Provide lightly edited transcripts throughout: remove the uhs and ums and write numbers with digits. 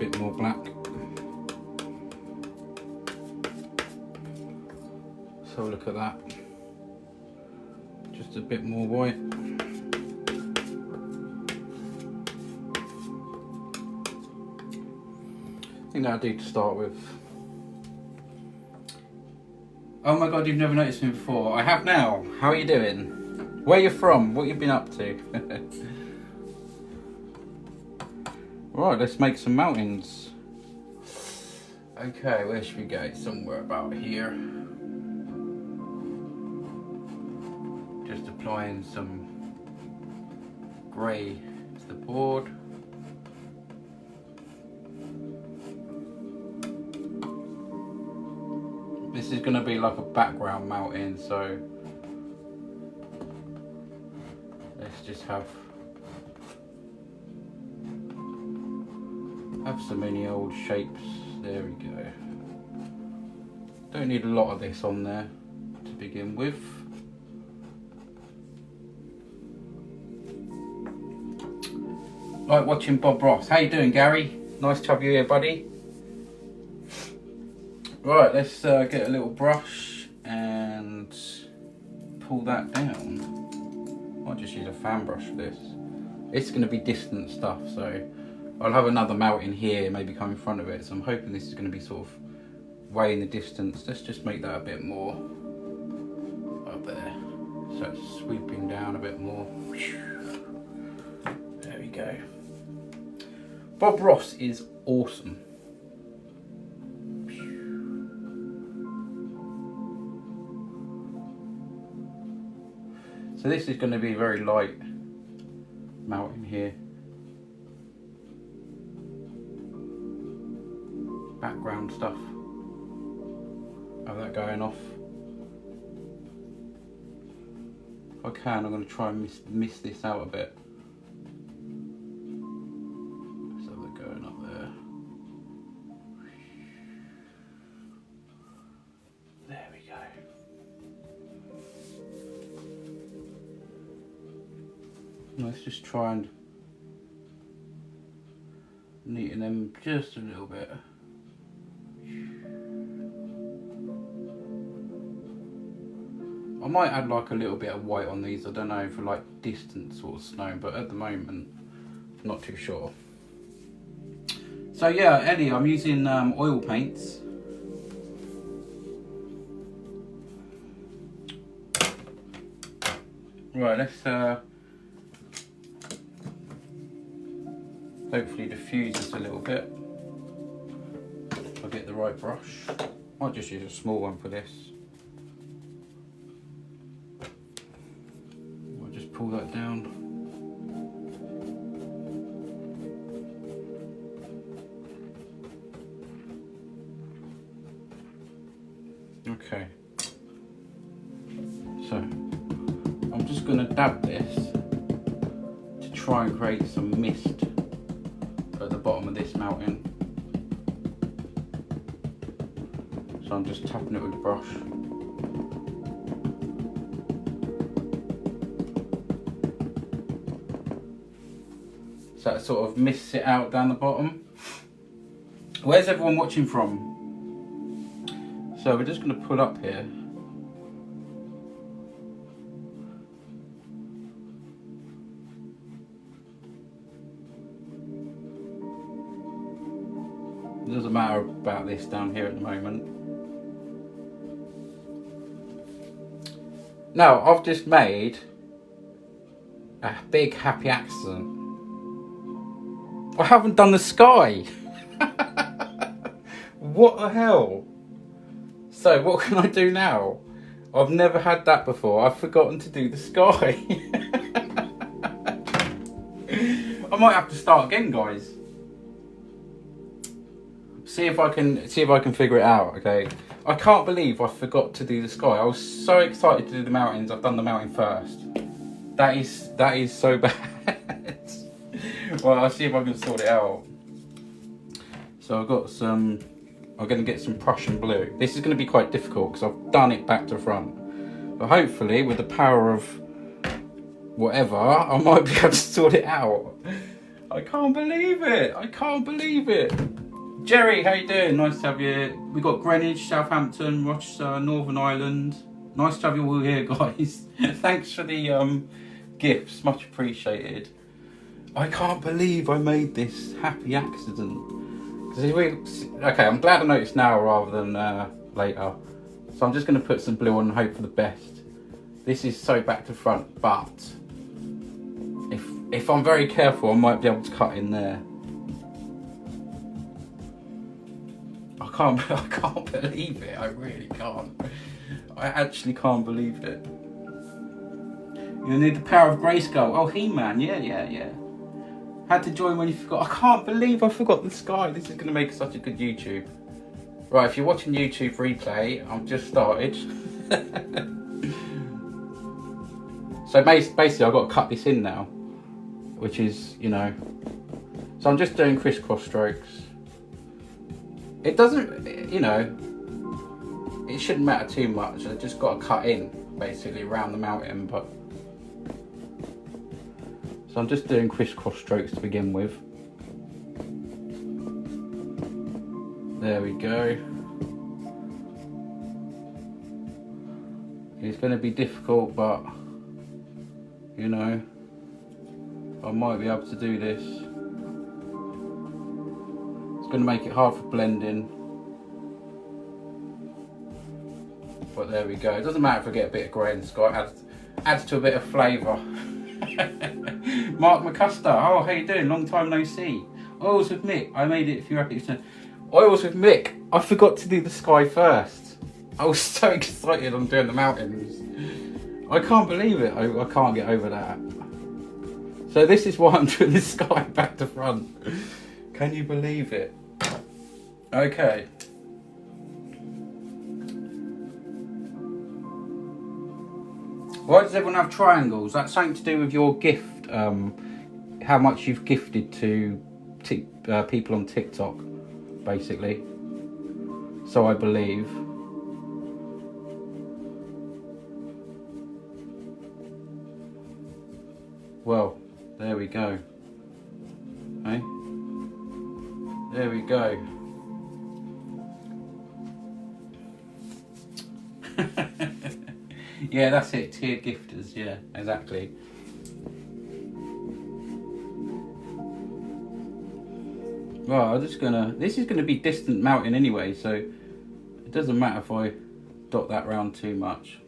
bit more black. So look at that. Just a bit more white. I think that'll do to start with. Oh my god, you've never noticed me before. I have now. How are you doing? Where you from? What you been up to? Right, let's make some mountains. Okay, where should we go? Somewhere about here. Just applying some grey to the board. This is going to be like a background mountain, so let's just have so many old shapes. There we go. Don't need a lot of this on there to begin with. Like watching Bob Ross. How you doing, Gary? Nice to have you here, buddy. Right, let's get a little brush and pull that down. I'll just use a fan brush for this. It's going to be distant stuff, so I'll have another mountain here, maybe come in front of it. So I'm hoping this is going to be sort of way in the distance. Let's just make that a bit more up there. So it's sweeping down a bit more. There we go. Bob Ross is awesome. So this is going to be very light mountain here. Background stuff. Have that going off. If I can, I'm going to try and miss this out a bit. So they're going up there. There we go. Let's just try and neaten them just a little bit. I might add like a little bit of white on these, I don't know, for like distant sort of snow, but at the moment, I'm not too sure. So yeah, Ellie, I'm using oil paints. Right, let's hopefully diffuse this a little bit. I'll get the right brush. I'll just use a small one for this. I'll just pull that down. Okay. So, I'm just going to dab this to try and create some mist at the bottom of this mountain. So I'm just tapping it with the brush. So that sort of mists it out down the bottom. Where's everyone watching from? So we're just going to pull up here. It doesn't matter about this down here at the moment. Now, I've just made a big happy accident. I haven't done the sky. What the hell? So what can I do now? I've never had that before. I've forgotten to do the sky. I might have to start again, guys. See if I can figure it out, okay? I can't believe I forgot to do the sky. I was so excited to do the mountains. I've done the mountain first. That is so bad. Well, I'll see if I can sort it out. So I've got some, I'm going to get some Prussian blue. This is going to be quite difficult because I've done it back to front. But hopefully with the power of whatever, I might be able to sort it out. I can't believe it. I can't believe it. Jerry, how you doing? Nice to have you. We got Greenwich, Southampton, Rochester, Northern Ireland. Nice to have you all here, guys. Thanks for the gifts, much appreciated. I can't believe I made this happy accident. Okay, I'm glad I noticed now rather than later. So I'm just going to put some blue on and hope for the best. This is so back to front, but if I'm very careful, I might be able to cut in there. I can't believe it. I really can't. I actually can't believe it. You need the power of Grayskull. Oh, He-Man. Yeah. Had to join when you forgot. I can't believe I forgot the sky. This is going to make such a good YouTube. Right, if you're watching YouTube replay, I've just started. So basically, I've got to cut this in now, which is, you know. So I'm just doing crisscross strokes. It doesn't, you know, it shouldn't matter too much. I just got to cut in, basically, around the mountain. But so I'm just doing crisscross strokes to begin with. There we go. It's going to be difficult, but, you know, I might be able to do this. It's going to make it hard for blending. But there we go. It doesn't matter if I get a bit of grey in the sky. Adds to a bit of flavour. Mark McCuster. Oh, how you doing? Long time no see. Oils with Mick. I made it if you're happy to. Oils with Mick. I forgot to do the sky first. I was so excited on doing the mountains. I can't believe it. I can't get over that. So this is why I'm doing the sky back to front. Can you believe it? Okay. Why does everyone have triangles? That's something to do with your gift. How much you've gifted to people on TikTok, basically. So I believe. Well, there we go. Hey? There we go. Yeah, that's it. Tier gifters. Yeah, exactly. Well, I'm just gonna. This is gonna be distant mountain anyway, so it doesn't matter if I dot that round too much.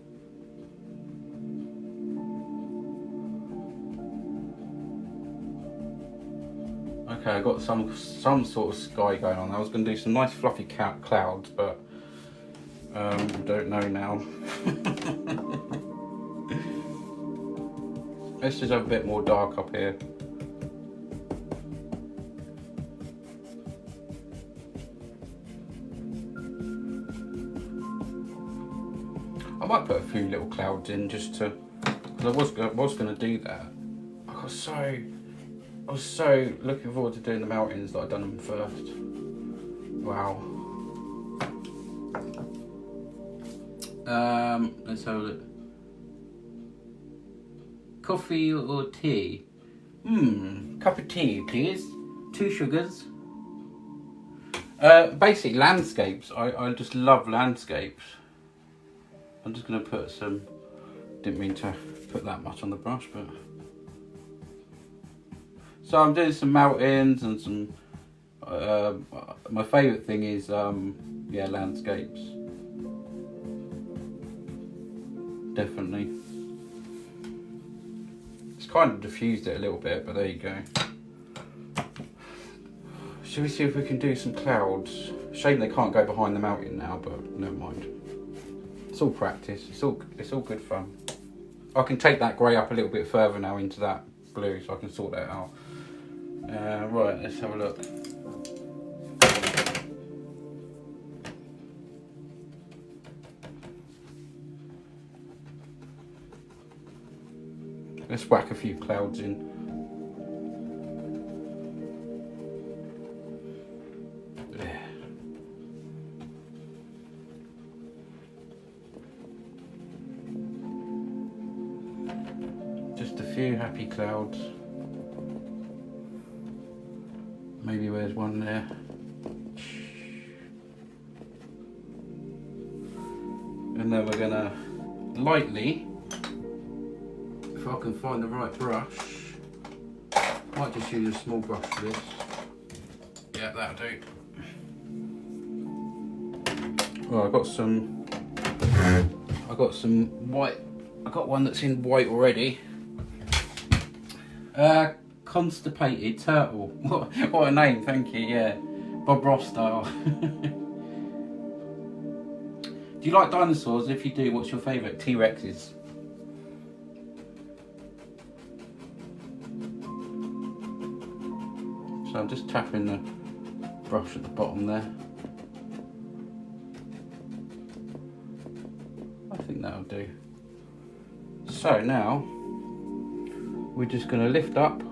Okay, I got some sort of sky going on. I was going to do some nice fluffy clouds, but don't know now. Let's just have a bit more dark up here. I might put a few little clouds in just to, because I was going to do that. I was so looking forward to doing the mountains that I'd done them first. Wow. Let's have a look. Coffee or tea? Cup of tea, please. 2 sugars. Basically landscapes. I just love landscapes. I'm just going to put some, didn't mean to put that much on the brush, but. So I'm doing some mountains and some, my favourite thing is, yeah, landscapes. Definitely. It's kind of diffused it a little bit, but there you go. Shall we see if we can do some clouds? Shame they can't go behind the mountain now, but never mind. It's all practice. It's all good fun. I can take that grey up a little bit further now into that blue, so I can sort that out. Right, let's have a look. Let's whack a few clouds in. Just a few happy clouds. Maybe there's one there. And then we're gonna lightly, if I can find the right brush, might just use a small brush for this. Yeah, that'll do. Well, I got some white. I got one that's in white already. Constipated Turtle. What a name, thank you, yeah. Bob Ross style. Do you like dinosaurs? If you do, what's your favourite? T-Rexes. So I'm just tapping the brush at the bottom there. I think that'll do. So now, we're just going to lift up.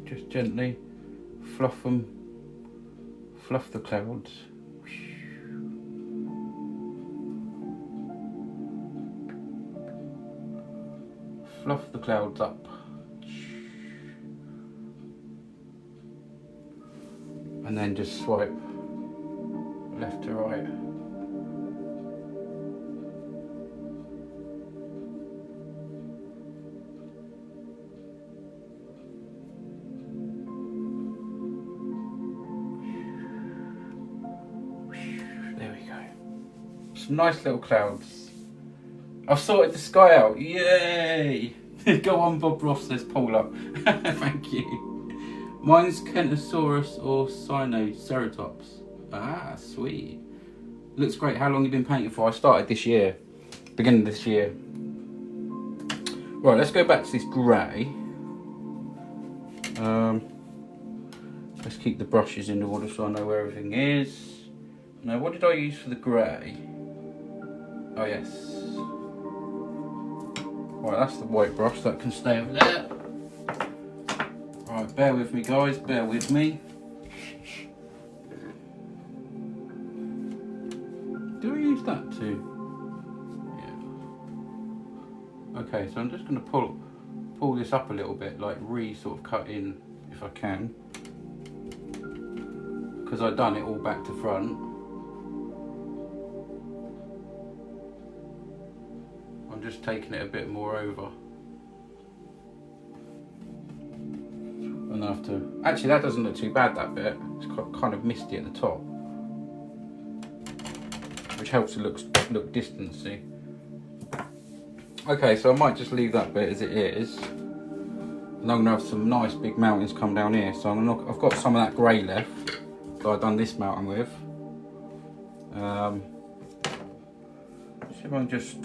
Just gently fluff them. Fluff the clouds. Fluff the clouds up. And then just swipe left to right. Some nice little clouds. I've sorted the sky out. Yay! Go on, Bob Ross, says Paula. Thank you. Mine's Kentosaurus or Sinoceratops. Ah, sweet. Looks great. How long have you been painting for? I started this year. Beginning of this year. Right, let's go back to this grey. Let's keep the brushes in order so I know where everything is. Now, what did I use for the grey? Oh yes. Right, that's the white brush, that can stay over there. Right, bear with me guys, bear with me. Do I use that too? Yeah. Okay, so I'm just going to pull this up a little bit, like sort of cut in if I can. Because I've done it all back to front. I'm just taking it a bit more over. And I have to, actually that doesn't look too bad, that bit. It's kind of misty at the top. Which helps it look distant, see. Okay, so I might just leave that bit as it is. And I'm gonna have some nice big mountains come down here. So I've got some of that grey left that I've done this mountain with. See if I can just,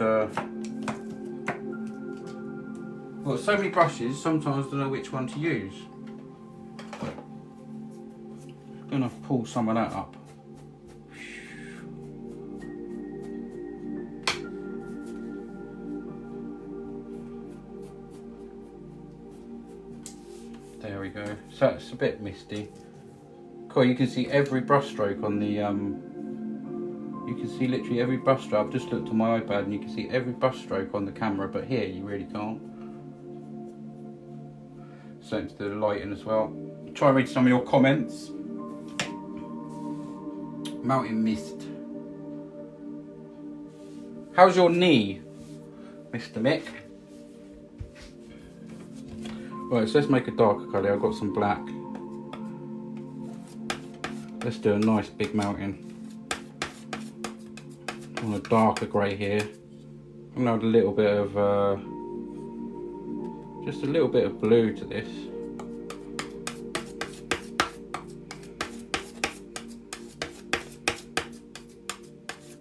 well, so many brushes, sometimes I don't know which one to use. I'm gonna pull some of that up. There we go. So it's a bit misty. Cool, you can see every brush stroke on the, you can see literally every brush stroke. I've just looked on my iPad and you can see every brush stroke on the camera, but here you really can't. Same to the lighting as well. Try and read some of your comments. Mountain mist. How's your knee, Mr. Mick? Right, so let's make a darker colour. I've got some black. Let's do a nice big mountain. On a darker grey here. I'm gonna add a little bit of just a little bit of blue to this.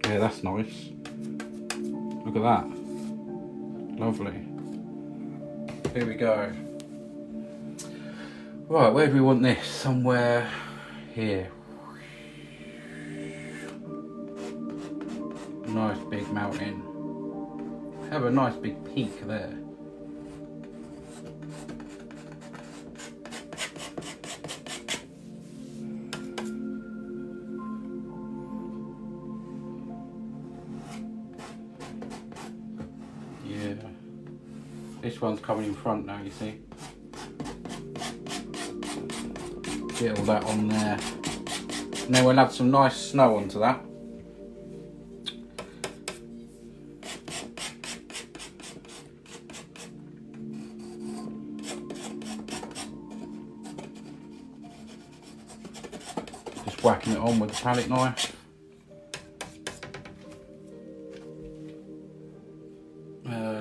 Yeah, that's nice. Look at that. Lovely. Here we go. Right, where do we want this? Somewhere here. Nice big mountain. Have a nice big peak there. Yeah. This one's coming in front now, you see. Get all that on there. And then we'll add some nice snow onto that. Just whacking it on with the palette knife.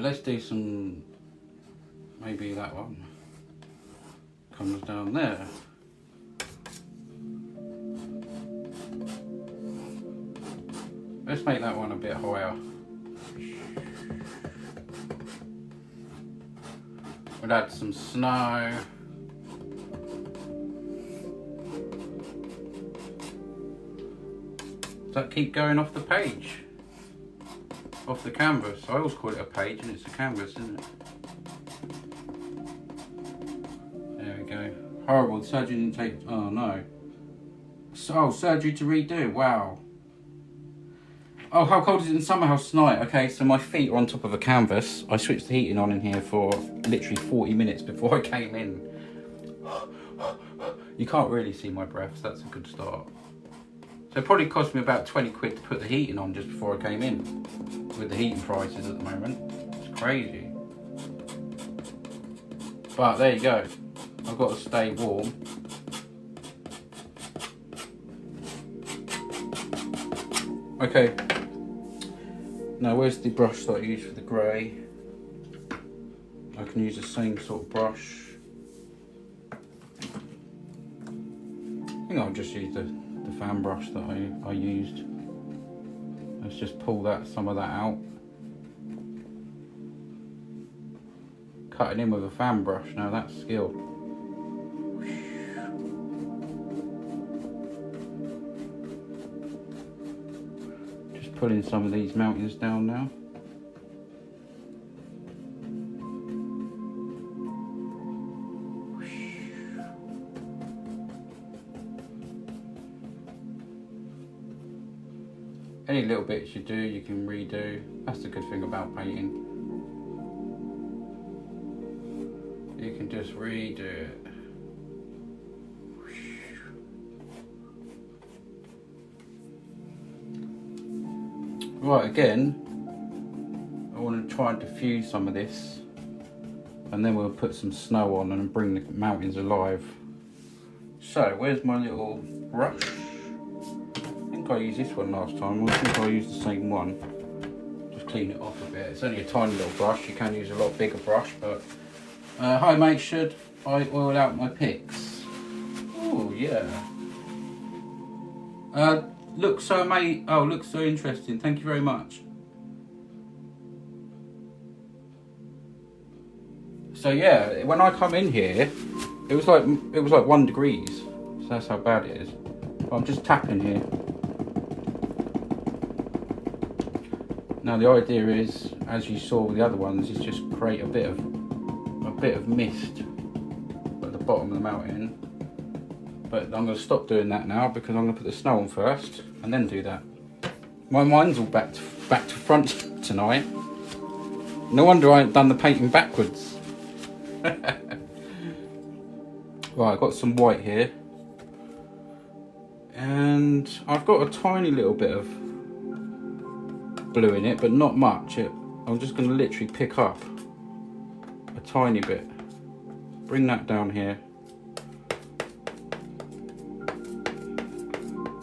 Let's do some, maybe that one comes down there. Let's make that one a bit higher. We'll add some snow. Does that keep going off the page? Off the canvas? I always call it a page and it's a canvas, isn't it? There we go. Horrible, the surgery didn't take, oh no. Oh, surgery to redo, wow. Oh, how cold is it in summer house tonight? Okay, so my feet are on top of a canvas. I switched the heating on in here for literally 40 minutes before I came in. You can't really see my breath, so that's a good start. So it probably cost me about 20 quid to put the heating on just before I came in. With the heating prices at the moment. It's crazy. But there you go. I've got to stay warm. Okay. Now where's the brush that I use for the grey? I can use the same sort of brush. I think I'll just use the fan brush that I used. Let's just pull some of that out. Cutting in with a fan brush, now that's skill. Just pulling some of these mountains down now. Any little bits you do, you can redo. That's the good thing about painting. You can just redo it. Right, again, I want to try and diffuse some of this. And then we'll put some snow on and bring the mountains alive. So, where's my little brush? I used this one last time. I think I'll use the same one. Just clean it off a bit. It's only a tiny little brush. You can use a lot bigger brush, but hi mate, should I oil out my picks? Oh yeah. Looks so amazing. Oh, looks so interesting. Thank you very much. So yeah, when I come in here, it was like 1 degree. So that's how bad it is. I'm just tapping here. Now the idea is, as you saw with the other ones, is just create a bit of mist at the bottom of the mountain. But I'm going to stop doing that now because I'm going to put the snow on first and then do that. My mind's all back to front tonight. No wonder I haven't done the painting backwards. Right, I've got some white here. And I've got a tiny little bit of blue in it, but not much. I'm just going to literally pick up a tiny bit. Bring that down here.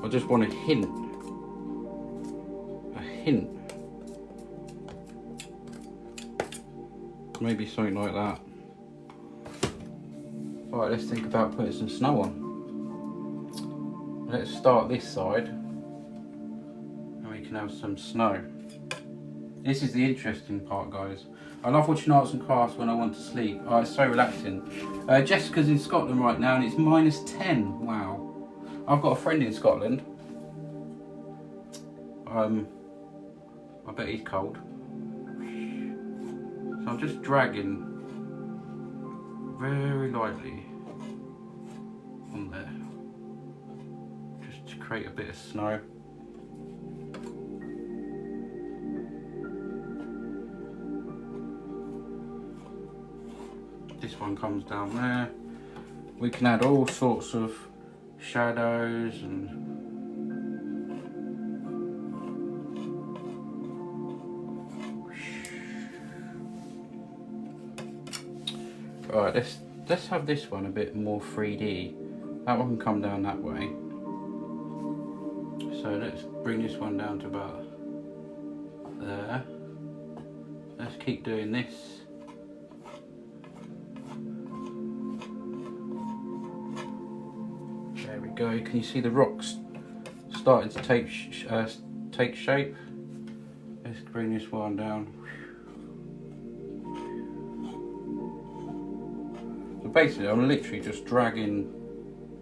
I just want a hint. Maybe something like that. Alright, let's think about putting some snow on. Let's start this side and we can have some snow. This is the interesting part, guys. I love watching arts and crafts when I want to sleep. Oh, it's so relaxing. Jessica's in Scotland right now and it's -10. Wow. I've got a friend in Scotland. I bet he's cold. So I'm just dragging very lightly on there. Just to create a bit of snow. This one comes down there. We can add all sorts of shadows and right, let's have this one a bit more 3D. That one can come down that way. So let's bring this one down to about there. Let's keep doing this. There we go. Can you see the rocks starting to take shape? Let's bring this one down. So basically, I'm literally just dragging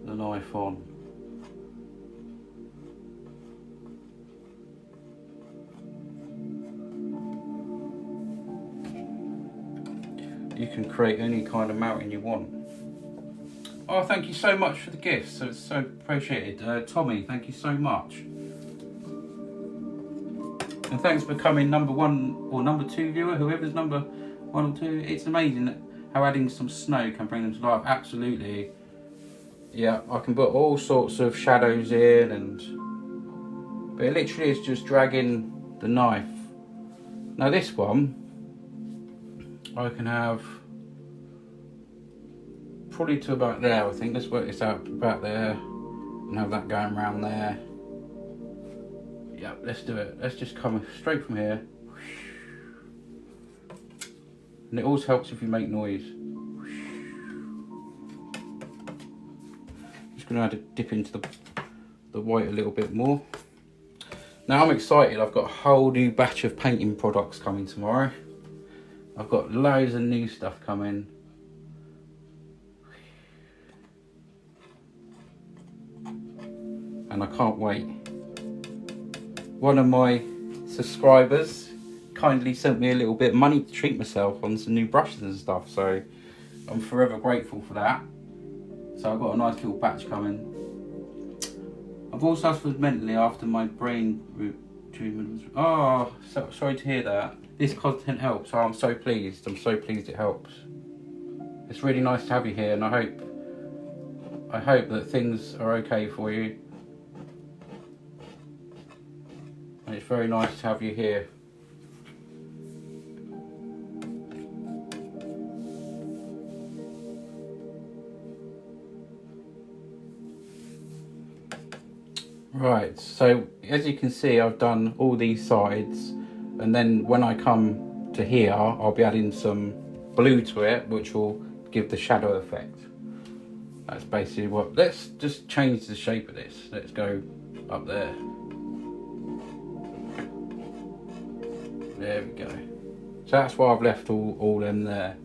the knife on. You can create any kind of mountain you want. Oh, thank you so much for the gifts. So it's so appreciated. Tommy, thank you so much. And thanks for becoming #1 or #2 viewer, whoever's #1 or 2. It's amazing how adding some snow can bring them to life. Absolutely. Yeah, I can put all sorts of shadows in, but it literally is just dragging the knife. Now this one, I can have probably to about there, I think. Let's work this out, about there, and have that going around there. Yeah, let's do it. Let's just come straight from here. And it always helps if you make noise. Just gonna have to dip into the white a little bit more. Now I'm excited. I've got a whole new batch of painting products coming tomorrow. I've got loads of new stuff coming. And I can't wait. One of my subscribers kindly sent me a little bit of money to treat myself on some new brushes and stuff, so I'm forever grateful for that. So I've got a nice little batch coming. I've also suffered mentally after my brain treatment. Oh, sorry to hear that. This content helps, so I'm so pleased. I'm so pleased it helps. It's really nice to have you here, and I hope that things are okay for you. And it's very nice to have you here. Right, so as you can see, I've done all these sides, and then when I come to here, I'll be adding some blue to it, which will give the shadow effect. That's basically what. Let's just change the shape of this. Let's go up there. There we go. So that's why I've left all them there.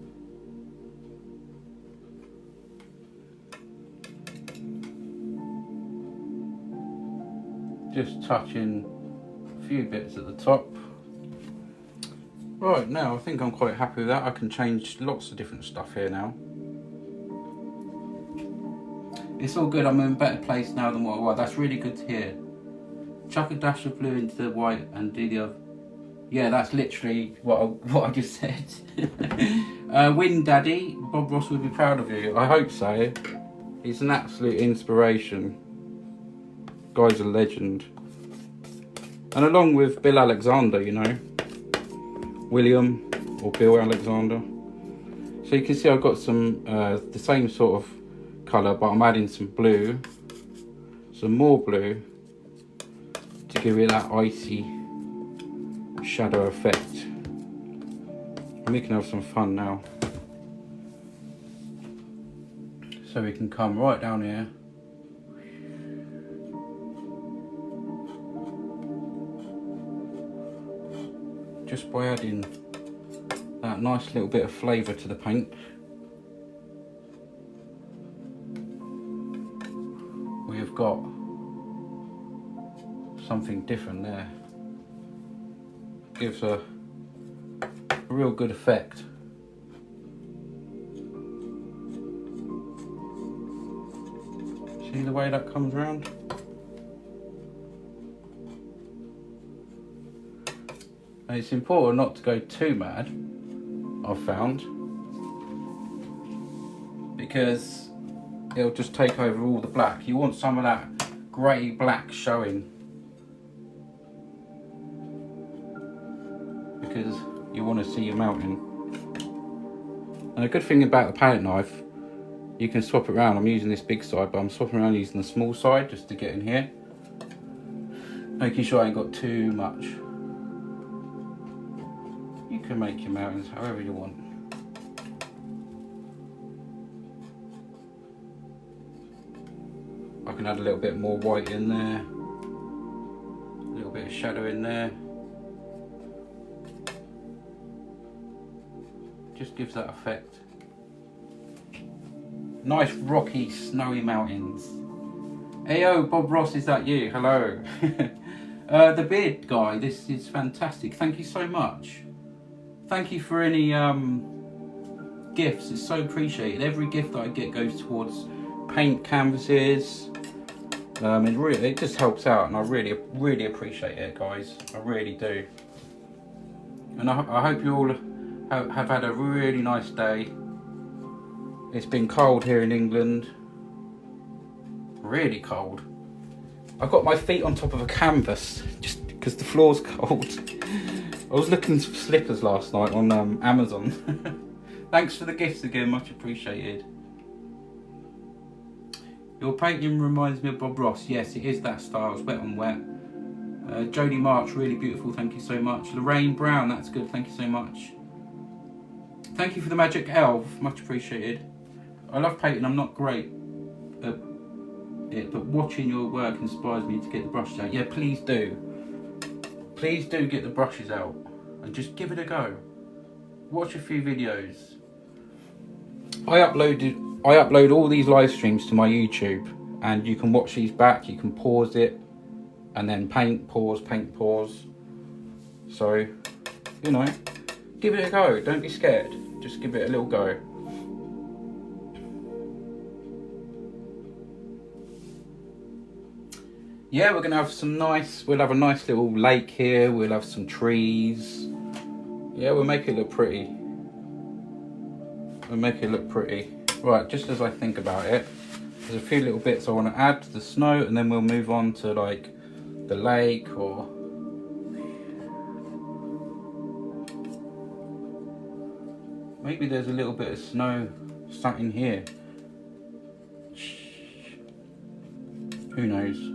Just touching a few bits at the top. Right, now I think I'm quite happy with that. I can change lots of different stuff here now. It's all good. I'm in a better place now than what I was. That's really good to hear. Chuck a dash of blue into the white and do the other. Yeah, that's literally what I just said. Win Daddy, Bob Ross would be proud of you. I hope so. He's an absolute inspiration. Guy's a legend. And along with Bill Alexander, you know. William or Bill Alexander. So you can see I've got some the same sort of colour, but I'm adding some blue. Some more blue to give it that icy shadow effect. And we can have some fun now. So we can come right down here. Just by adding that nice little bit of flavour to the paint. We have got something different there. Gives a real good effect. See the way that comes around? And it's important not to go too mad, I've found, because it'll just take over all the black. You want some of that grey black showing, because you want to see your mountain. And a good thing about the palette knife, you can swap it around. I'm using this big side, but I'm swapping around using the small side just to get in here, making sure I ain't got too much. You can make your mountains however you want. I can add a little bit more white in there, a little bit of shadow in there. Just gives that effect. Nice rocky, snowy mountains. Heyo, Bob Ross, is that you? Hello. The beard guy, this is fantastic. Thank you so much. Thank you for any gifts. It's so appreciated. Every gift that I get goes towards paint canvases. It just helps out, and I really appreciate it, guys. I really do. And I hope you all have had a really nice day. It's been cold here in England, really cold. I've got my feet on top of a canvas just because the floor's cold. I was looking for slippers last night on Amazon. Thanks for the gifts again, much appreciated. Your painting reminds me of Bob Ross. Yes, it is that style, it's wet on wet. Jodie March, really beautiful, thank you so much. Lorraine Brown, that's good, thank you so much. Thank you for the magic elf, much appreciated. I love painting, I'm not great at it, but watching your work inspires me to get the brushes out. Yeah, please do. Please do get the brushes out and just give it a go. Watch a few videos. I upload all these live streams to my YouTube, and you can watch these back, you can pause it, and then paint, pause, paint, pause. So, you know, give it a go, don't be scared, just give it a little go. Yeah, we're gonna have we'll have a nice little lake here, we'll have some trees. Yeah, we'll make it look pretty. We'll make it look pretty. Right, just as I think about it, there's a few little bits I want to add to the snow, and then we'll move on to like the lake, or maybe there's a little bit of snow something here. Who knows?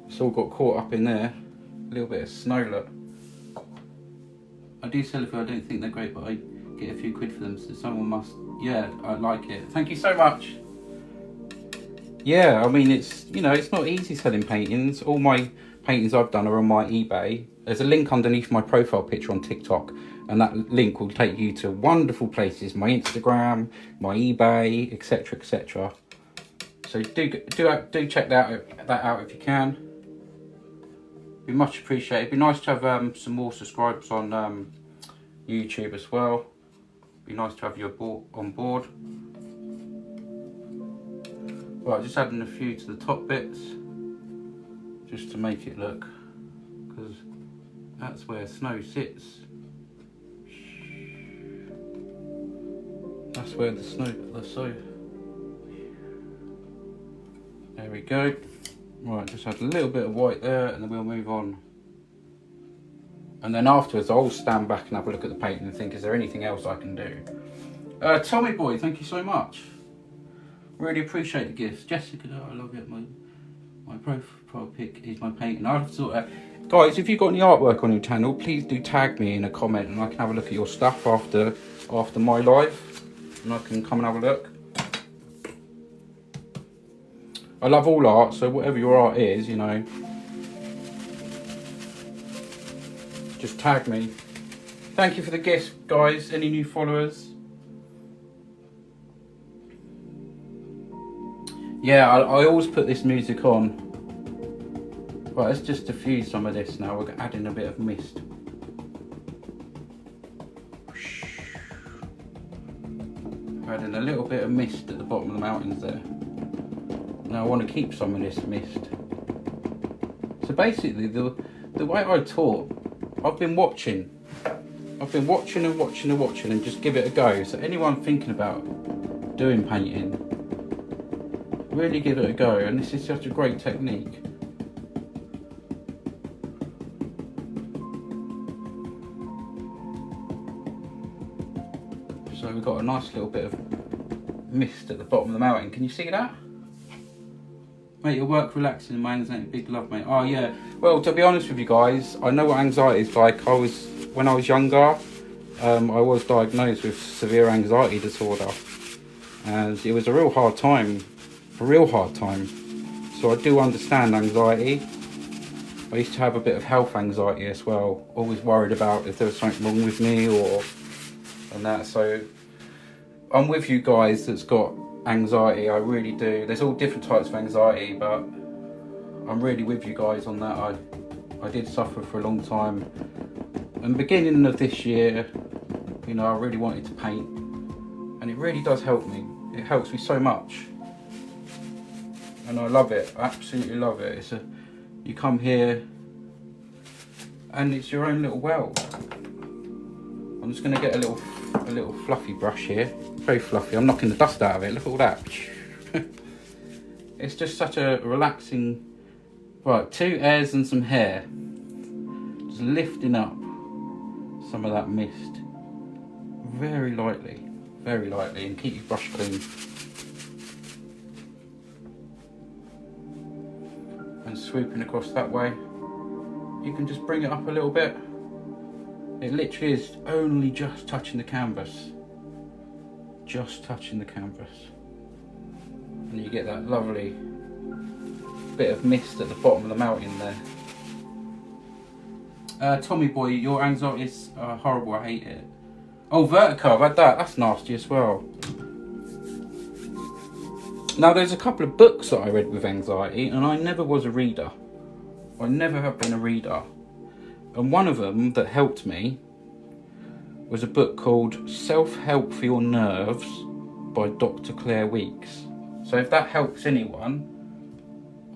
It's all got caught up in there. A little bit of snow, look. I do sell a few, I don't think they're great, but I get a few quid for them, so someone must. Yeah, I like it. Thank you so much. Yeah, I mean, it's, you know, it's not easy selling paintings. All my paintings I've done are on my eBay. There's a link underneath my profile picture on TikTok, and that link will take you to wonderful places. My Instagram, my eBay, etc, etc. So do check that out if you can. Be much appreciated. It'd be nice to have some more subscribers on YouTube as well. Be nice to have you on board. Right, just adding a few to the top bits, just to make it look, because that's where snow sits. That's where the snow. There we go. Right, just add a little bit of white there, and then we'll move on. And then afterwards, I'll stand back and have a look at the painting and think, is there anything else I can do? Tommy Boy, thank you so much. Really appreciate the gifts. Jessica, I love it. My profile pic is my painting. I'll sort of, guys, if you've got any artwork on your channel, please do tag me in a comment, and I can have a look at your stuff after my live, and I can come and have a look. I love all art, so whatever your art is, you know, just tag me. Thank you for the gifts, guys. Any new followers? Yeah, I always put this music on. Right, let's just diffuse some of this now. We're adding a bit of mist. Adding a little bit of mist at the bottom of the mountains there. Now I want to keep some of this mist. So basically, the way I taught, I've been watching I've been watching and watching and watching and just give it a go. So anyone thinking about doing painting, really give it a go. And this is such a great technique. So we've got a nice little bit of mist at the bottom of the mountain. Can you see that? Mate, your work relaxing and mine isn't big love, mate. Oh yeah. Well, to be honest with you guys, I know what anxiety is like. When I was younger, I was diagnosed with severe anxiety disorder, and it was a real hard time. So I do understand anxiety. I used to have a bit of health anxiety as well. Always worried about if there was something wrong with me and that. So I'm with you guys that's got anxiety. I really do. There's all different types of anxiety, but I'm really with you guys on that. I did suffer for a long time, and beginning of this year, you know, I really wanted to paint, and it really does help me. It helps me so much, and I love it. I absolutely love it. You come here and it's your own little world. I'm just going to get a little fluffy brush here. Very fluffy. I'm knocking the dust out of it. Look at all that. It's just such a relaxing. Right, 2 airs and some hair. Just lifting up some of that mist. Very lightly, and keep your brush clean. And swooping across that way. You can just bring it up a little bit. It literally is only just touching the canvas. Just touching the canvas. And you get that lovely bit of mist at the bottom of the mountain there. Tommy boy, your anxiety is horrible, I hate it. Oh, vertigo, I've had that. That's nasty as well. Now, there's a couple of books that I read with anxiety, and I never was a reader. I never have been a reader. And one of them that helped me was a book called Self-Help for Your Nerves by Dr. Claire Weeks. So if that helps anyone,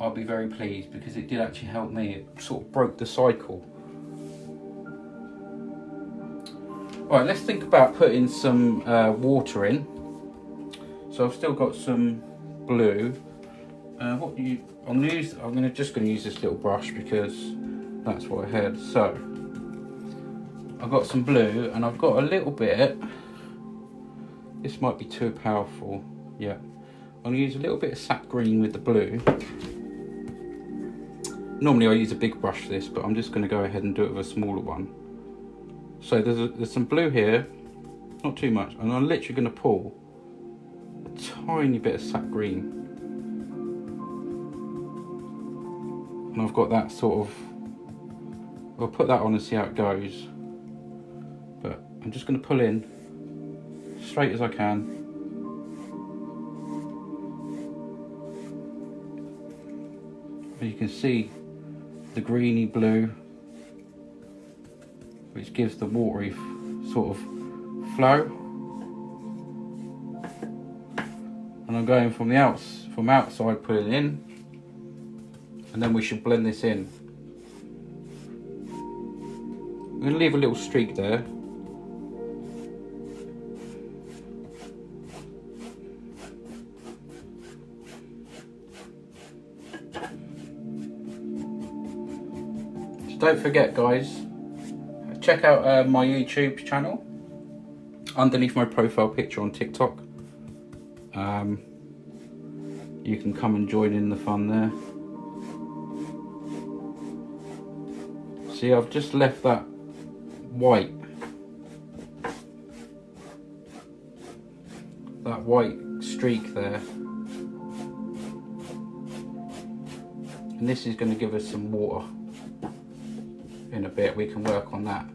I'll be very pleased, because it did actually help me. It sort of broke the cycle. Right, let's think about putting some water in. So I've still got some blue. I'm just going to use this little brush because that's what I had. So I've got some blue, and I've got a little bit. This might be too powerful. Yeah, I'm going to use a little bit of sap green with the blue. Normally I use a big brush for this, but I'm just going to go ahead and do it with a smaller one. So there's some blue here, not too much, and I'm literally going to pull a tiny bit of sap green. And I've got that sort of, I'll put that on and see how it goes. But I'm just going to pull in straight as I can. And you can see the greeny blue, which gives the watery sort of flow. And I'm going from outside putting it in, and then we should blend this in. I'm going to leave a little streak there. So don't forget, guys, check out my YouTube channel underneath my profile picture on TikTok. You can come and join in the fun there. See, I've just left that white streak there, and this is going to give us some water. In a bit we can work on that.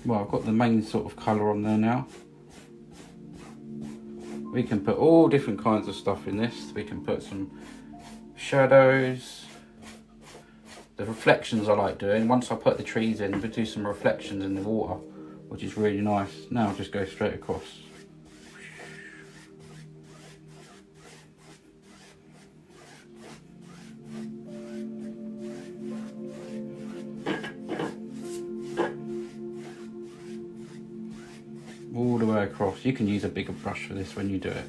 Well, I've got the main sort of colour on there now. We can put all different kinds of stuff in this. We can put some shadows. The reflections I like doing. Once I put the trees in, we do some reflections in the water, which is really nice. Now I'll just go straight across. course, you can use a bigger brush for this when you do it.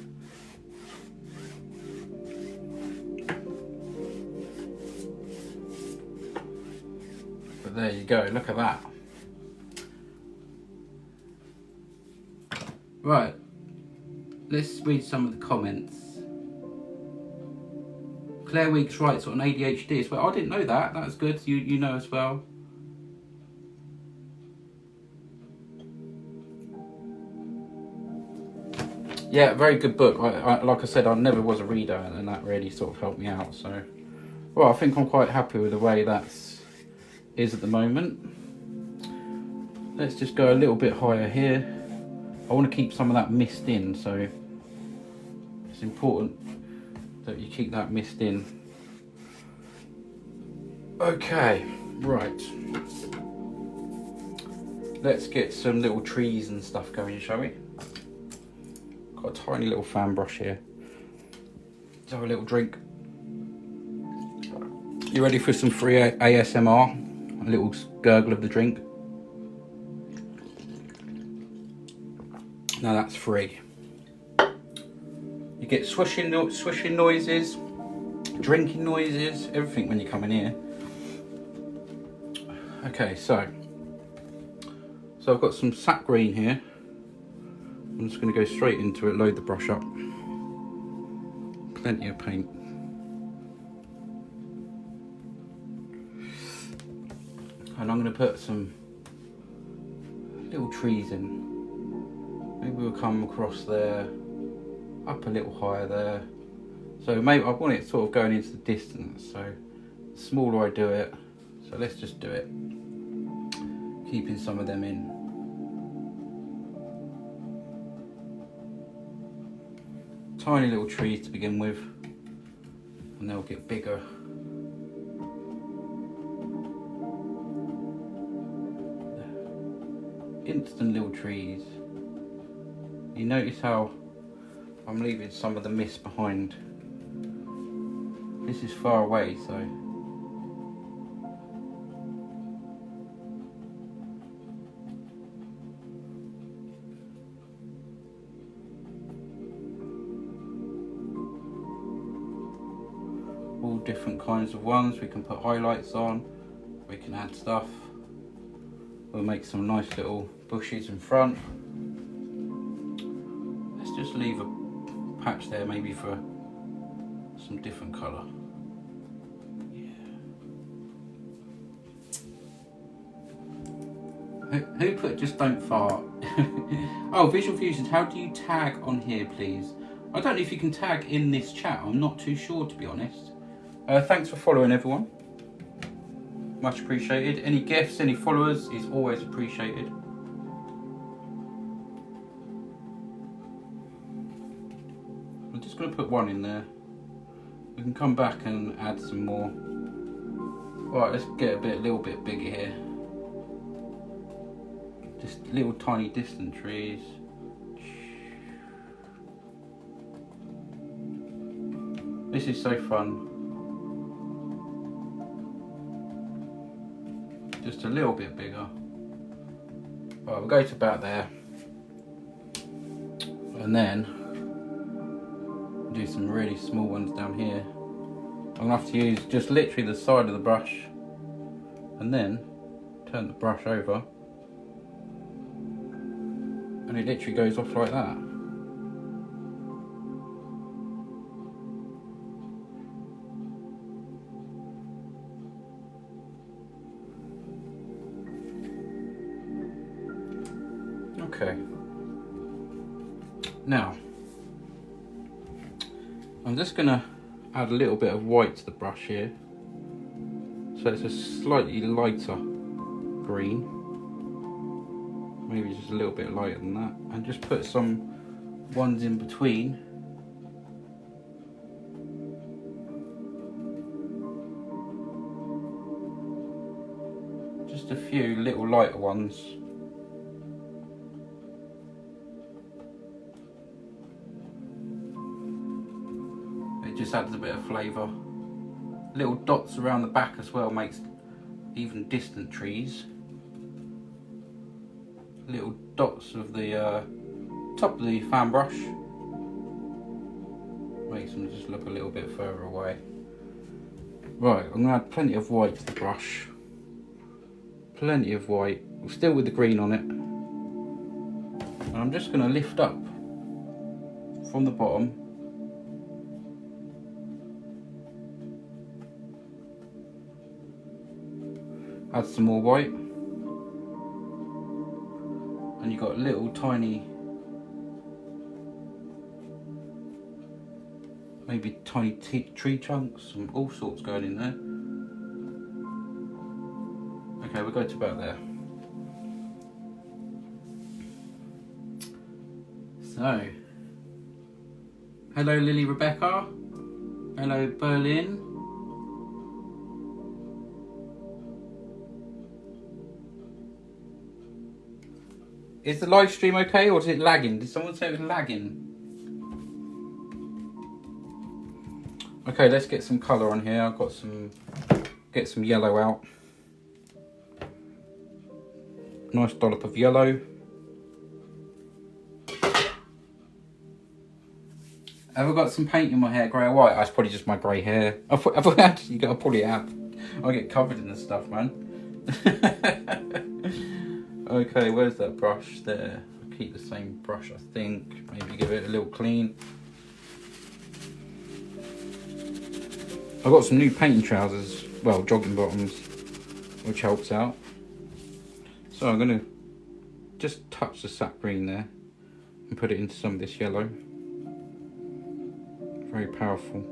But there you go, look at that. Right, let's read some of the comments. Claire Weeks writes on ADHD as well. I didn't know that. That's good. You know as well. Yeah, very good book. Like I said, I never was a reader, and that really sort of helped me out. So, well, I think I'm quite happy with the way that is at the moment. Let's just go a little bit higher here. I want to keep some of that mist in, so it's important that you keep that mist in. Okay, right. Let's get some little trees and stuff going, shall we? Got a tiny little fan brush here. Let's have a little drink. You ready for some free ASMR? A little gurgle of the drink. Now that's free. You get swishing noises, drinking noises, everything when you come in here. Okay, so I've got some sap green here. I'm just going to go straight into it, load the brush up. Plenty of paint. And I'm going to put some little trees in. Maybe we'll come across there, up a little higher there. So maybe I want it sort of going into the distance, so the smaller I do it, so let's just do it. Keeping some of them in. Tiny little trees to begin with, and they'll get bigger. Instant little trees. You notice how I'm leaving some of the mist behind. This is far away, so all different kinds of ones. We can put highlights on, we can add stuff. We'll make some nice little bushes in front. Let's just leave a patch there maybe for some different colour. Yeah. Who put just don't fart? Oh, Visual Fusions, how do you tag on here, please? I don't know if you can tag in this chat. I'm not too sure, to be honest. Thanks for following, everyone. Much appreciated. Any gifts, any followers is always appreciated. I'm just going to put one in there. We can come back and add some more. Right, let's get a little bit bigger here. Just little tiny distant trees. This is so fun. Just a little bit bigger. Right, we'll go to about there. And then do some really small ones down here. I'm gonna have to use just literally the side of the brush and then turn the brush over and it literally goes off like that. Okay, now I'm just going to add a little bit of white to the brush here, so it's a slightly lighter green, maybe just a little bit lighter than that, and just put some ones in between. Just a few little lighter ones. Just adds a bit of flavour. Little dots around the back as well makes even distant trees. Little dots of the top of the fan brush. Makes them just look a little bit further away. Right, I'm going to add plenty of white to the brush. Plenty of white, still with the green on it. And I'm just going to lift up from the bottom. Add some more white. And you've got little tiny, maybe tiny tree chunks and all sorts going in there. Okay, we'll go to about there. So, hello Lily Rebecca. Hello Berlin. Is the live stream okay, or is it lagging? Did someone say it was lagging? Okay, let's get some colour on here. I've got get some yellow out. Nice dollop of yellow. Have I got some paint in my hair, grey or white? That's probably just my grey hair. You gotta pull it out. I get covered in this stuff, man. Okay, where's that brush? There. I'll keep the same brush, I think. Maybe give it a little clean. I've got some new painting trousers, well, jogging bottoms, which helps out. So I'm going to just touch the sap green there and put it into some of this yellow. Very powerful.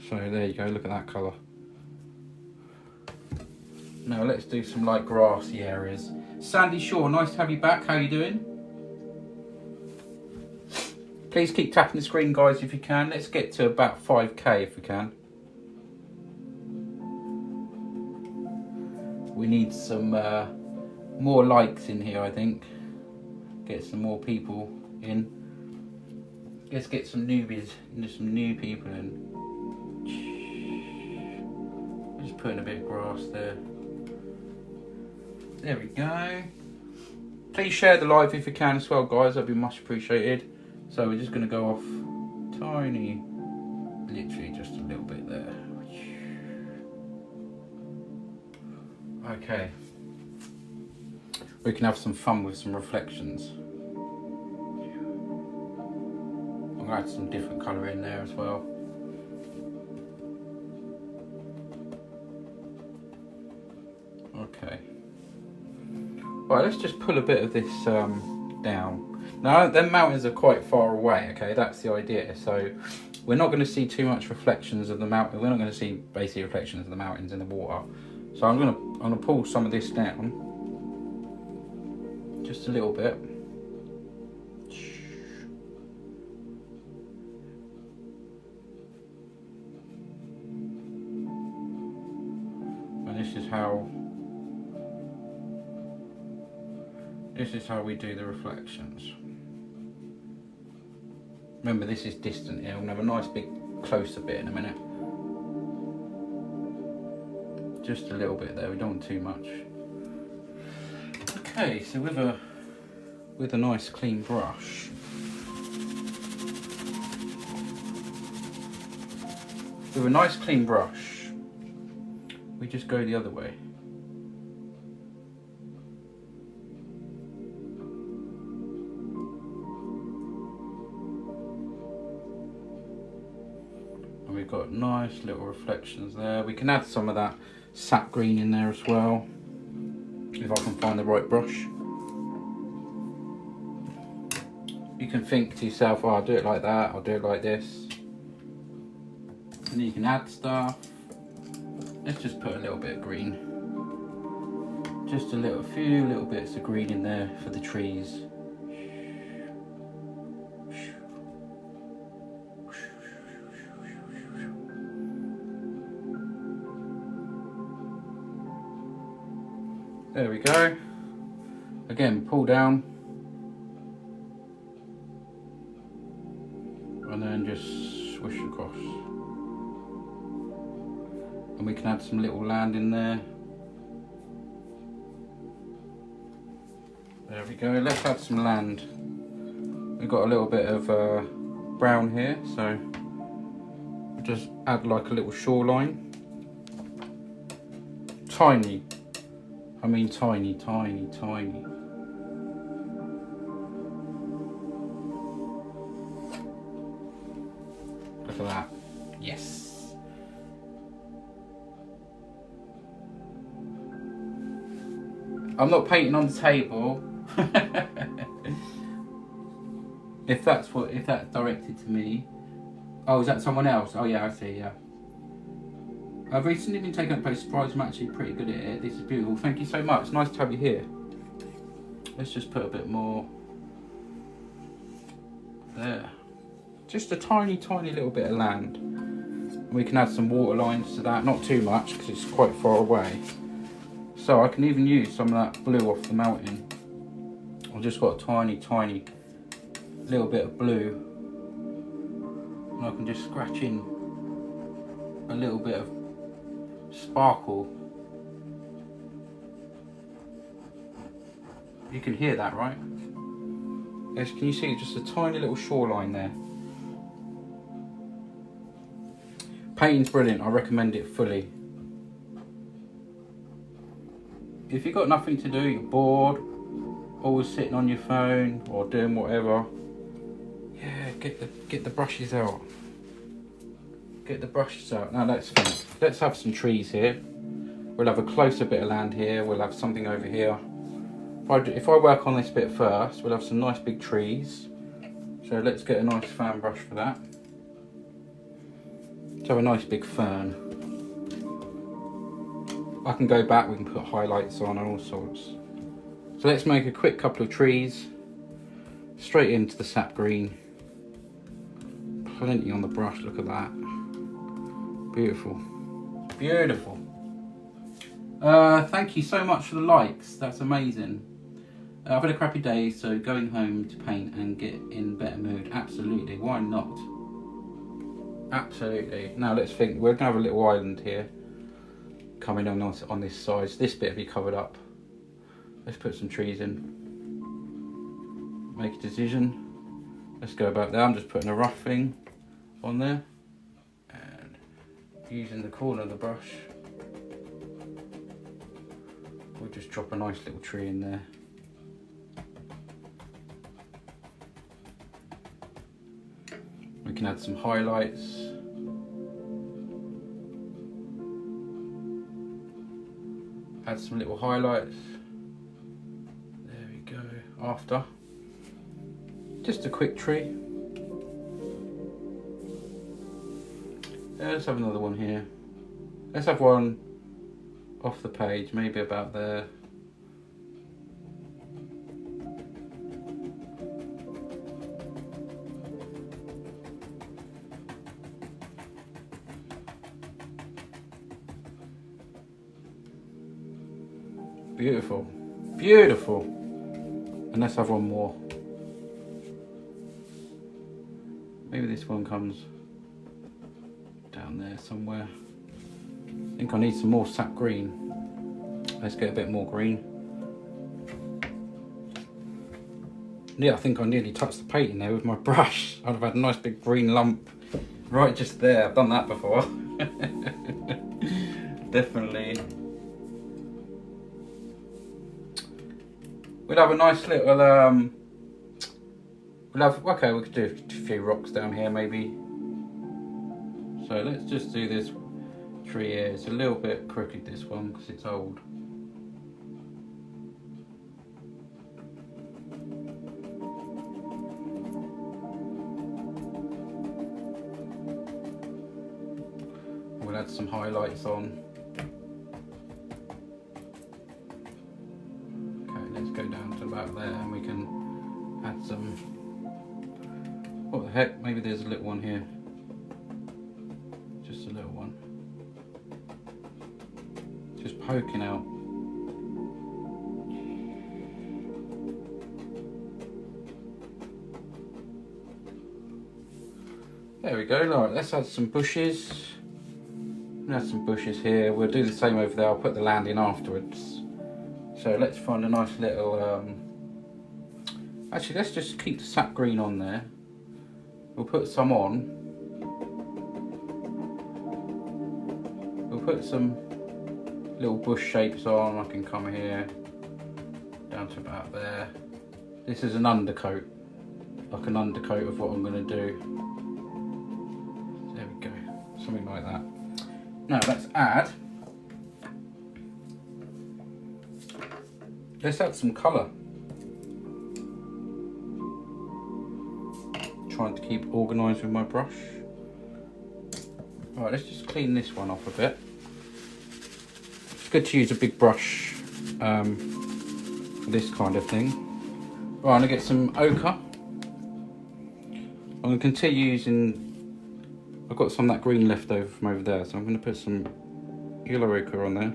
So there you go, look at that colour. Now let's do some light grassy areas. Sandy Shaw, nice to have you back. How you doing? Please keep tapping the screen, guys, if you can. Let's get to about 5k if we can. We need some more likes in here, I think. Get some more people in. Let's get some newbies, some new people in. Just putting a bit of grass there. There we go. Please share the live if you can as well, guys. That'd be much appreciated. So we're just going to go off tiny, literally just a little bit there. Okay. We can have some fun with some reflections. I'm going to add some different colour in there as well. Okay. Right, let's just pull a bit of this down. Now, them mountains are quite far away, okay? That's the idea. So we're not going to see too much reflections of the mountain. We're not going to see basically reflections of the mountains in the water. So I'm going to pull some of this down. Just a little bit. And this is how we do the reflections. Remember, this is distant here. We'll have a nice big closer bit in a minute. Just a little bit there, we don't want too much. Okay, so with a nice clean brush, we just go the other way. And we've got nice little reflections there. We can add some of that sap green in there as well, if I can find the right brush. You can think to yourself, oh, I'll do it like that, I'll do it like this. And then you can add stuff. Let's just put a little bit of green. Just a few little bits of green in there for the trees. There we go. Again, pull down. And then just swish across. And we can add some little land in there. There we go. Let's add some land. We've got a little bit of brown here, so we'll just add like a little shoreline. Tiny. I mean tiny, tiny, tiny. Look at that. Yes. I'm not painting on the table. if that's directed to me. Oh, is that someone else? Oh yeah, I see, yeah. I've recently been taken up by surprise. I'm actually pretty good at it. This is beautiful. Thank you so much. Nice to have you here. Let's just put a bit more there. Just a tiny, tiny little bit of land. We can add some water lines to that. Not too much because it's quite far away. So I can even use some of that blue off the mountain. I've just got a tiny, tiny little bit of blue. And I can just scratch in a little bit of sparkle. You can hear that, right? Yes, can you see just a tiny little shoreline there? Painting's brilliant. I recommend it fully. If you've got nothing to do, you're bored, always sitting on your phone or doing whatever, yeah, get the brushes out. Get the brushes out. Now let's have some trees here. We'll have a closer bit of land here. We'll have something over here. If I work on this bit first, we'll have some nice big trees. So let's get a nice fan brush for that. Let's have a nice big fern. I can go back, we can put highlights on and all sorts. So let's make a quick couple of trees. Straight into the sap green. Plenty on the brush, look at that. Beautiful. Beautiful. Thank you so much for the likes, that's amazing. I've had a crappy day, so going home to paint and get in a better mood, absolutely, why not? Absolutely. Now let's think, we're gonna have a little island here coming on this side. So this bit will be covered up. Let's put some trees in. Make a decision. Let's go about there. I'm just putting a rough thing on there and using the corner of the brush, we'll just drop a nice little tree in there. We can add some highlights. Add some little highlights. There we go. After. Just a quick tree. Let's have another one here. Let's have one off the page, maybe about there. Beautiful, beautiful. And let's have one more. Maybe this one comes down there somewhere. I think I need some more sap green. Let's get a bit more green. Yeah, I think I nearly touched the painting there with my brush. I'd have had a nice big green lump right just there. I've done that before. Definitely. We'll have a nice little, okay, we could do a few rocks down here maybe. So let's just do this tree here. It's a little bit crooked, this one, because it's old. We'll add some highlights on. Go down to about there and we can add some, what the heck, maybe there's a little one here, just a little one, just poking out. There we go. Right, let's add some bushes. Add some bushes here. We'll do the same over there. I'll put the land in afterwards. So let's find a nice little Actually, let's just keep the sap green on there. We'll put some on. We'll put some little bush shapes on. I can come here down to about there. This is an undercoat, like an undercoat of what I'm going to do. There we go, something like that. Now let's add some colour. Trying to keep organised with my brush. Right, let's just clean this one off a bit. It's good to use a big brush for this kind of thing. Right, I'm going to get some ochre. I'm going to continue using, I've got some of that green left over from over there, so I'm going to put some yellow ochre on there.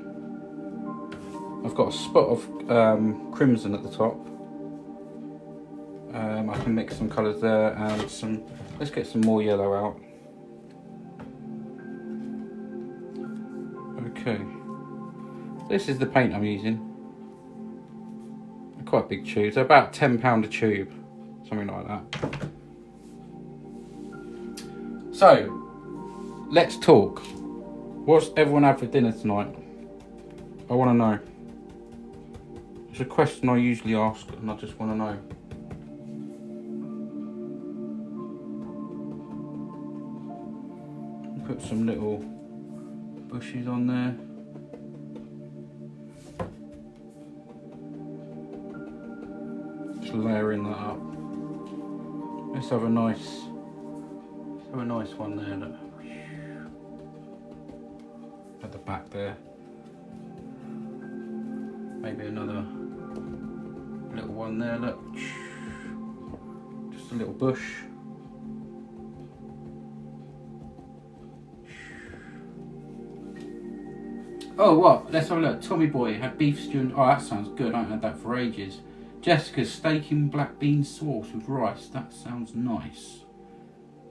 I've got a spot of crimson at the top. I can mix some colours there and some, let's get some more yellow out. Okay, this is the paint I'm using. Quite big tubes, they're about £10 a tube, something like that. So, let's talk. What's everyone had for dinner tonight? I want to know. It's a question I usually ask and I just want to know. Put some little bushes on there. Just layering that up. Let's have a nice one there. Look. At the back there. Maybe another little one there. Look. Just a little bush. Oh, what? Let's have a look. Tommy Boy had beef stew. Oh, that sounds good. I haven't had that for ages. Jessica's steak and black bean sauce with rice. That sounds nice.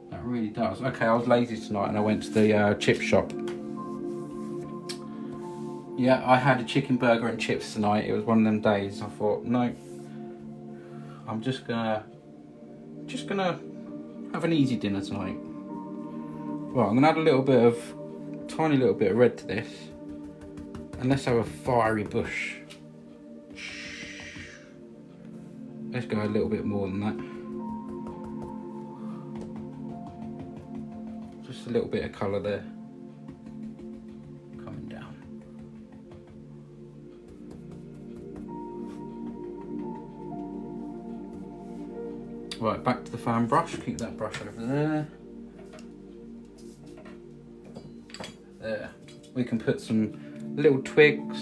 That really does. Okay, I was lazy tonight and I went to the chip shop. Yeah, I had a chicken burger and chips tonight. It was one of them days. I thought, no, I'm just gonna have an easy dinner tonight. Right, I'm gonna add a little bit of, tiny little bit of red to this. And let's have a fiery bush. Let's go a little bit more than that. Just a little bit of colour there. Coming down. Right, back to the fan brush. Keep that brush over there. There. We can put some little twigs,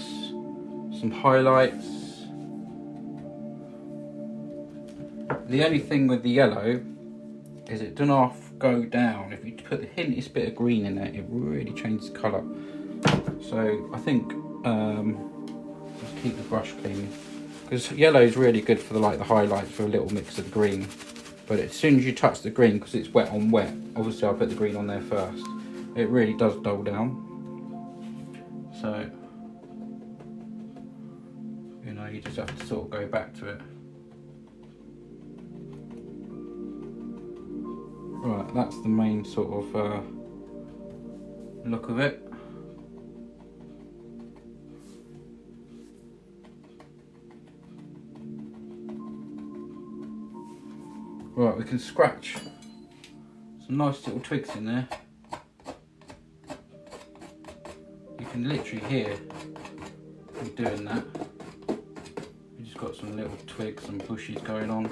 some highlights. The only thing with the yellow is it doesn't half go down. If you put the hintest bit of green in it, it really changes colour. So I think just keep the brush clean, because yellow is really good for the highlights for a little mix of the green. But as soon as you touch the green, because it's wet on wet, obviously I put the green on there first, it really does dull down. So, you know, you just have to sort of go back to it. Right, that's the main sort of look of it. Right, we can scratch some nice little twigs in there. You can literally hear me doing that. We just got some little twigs and bushes going on.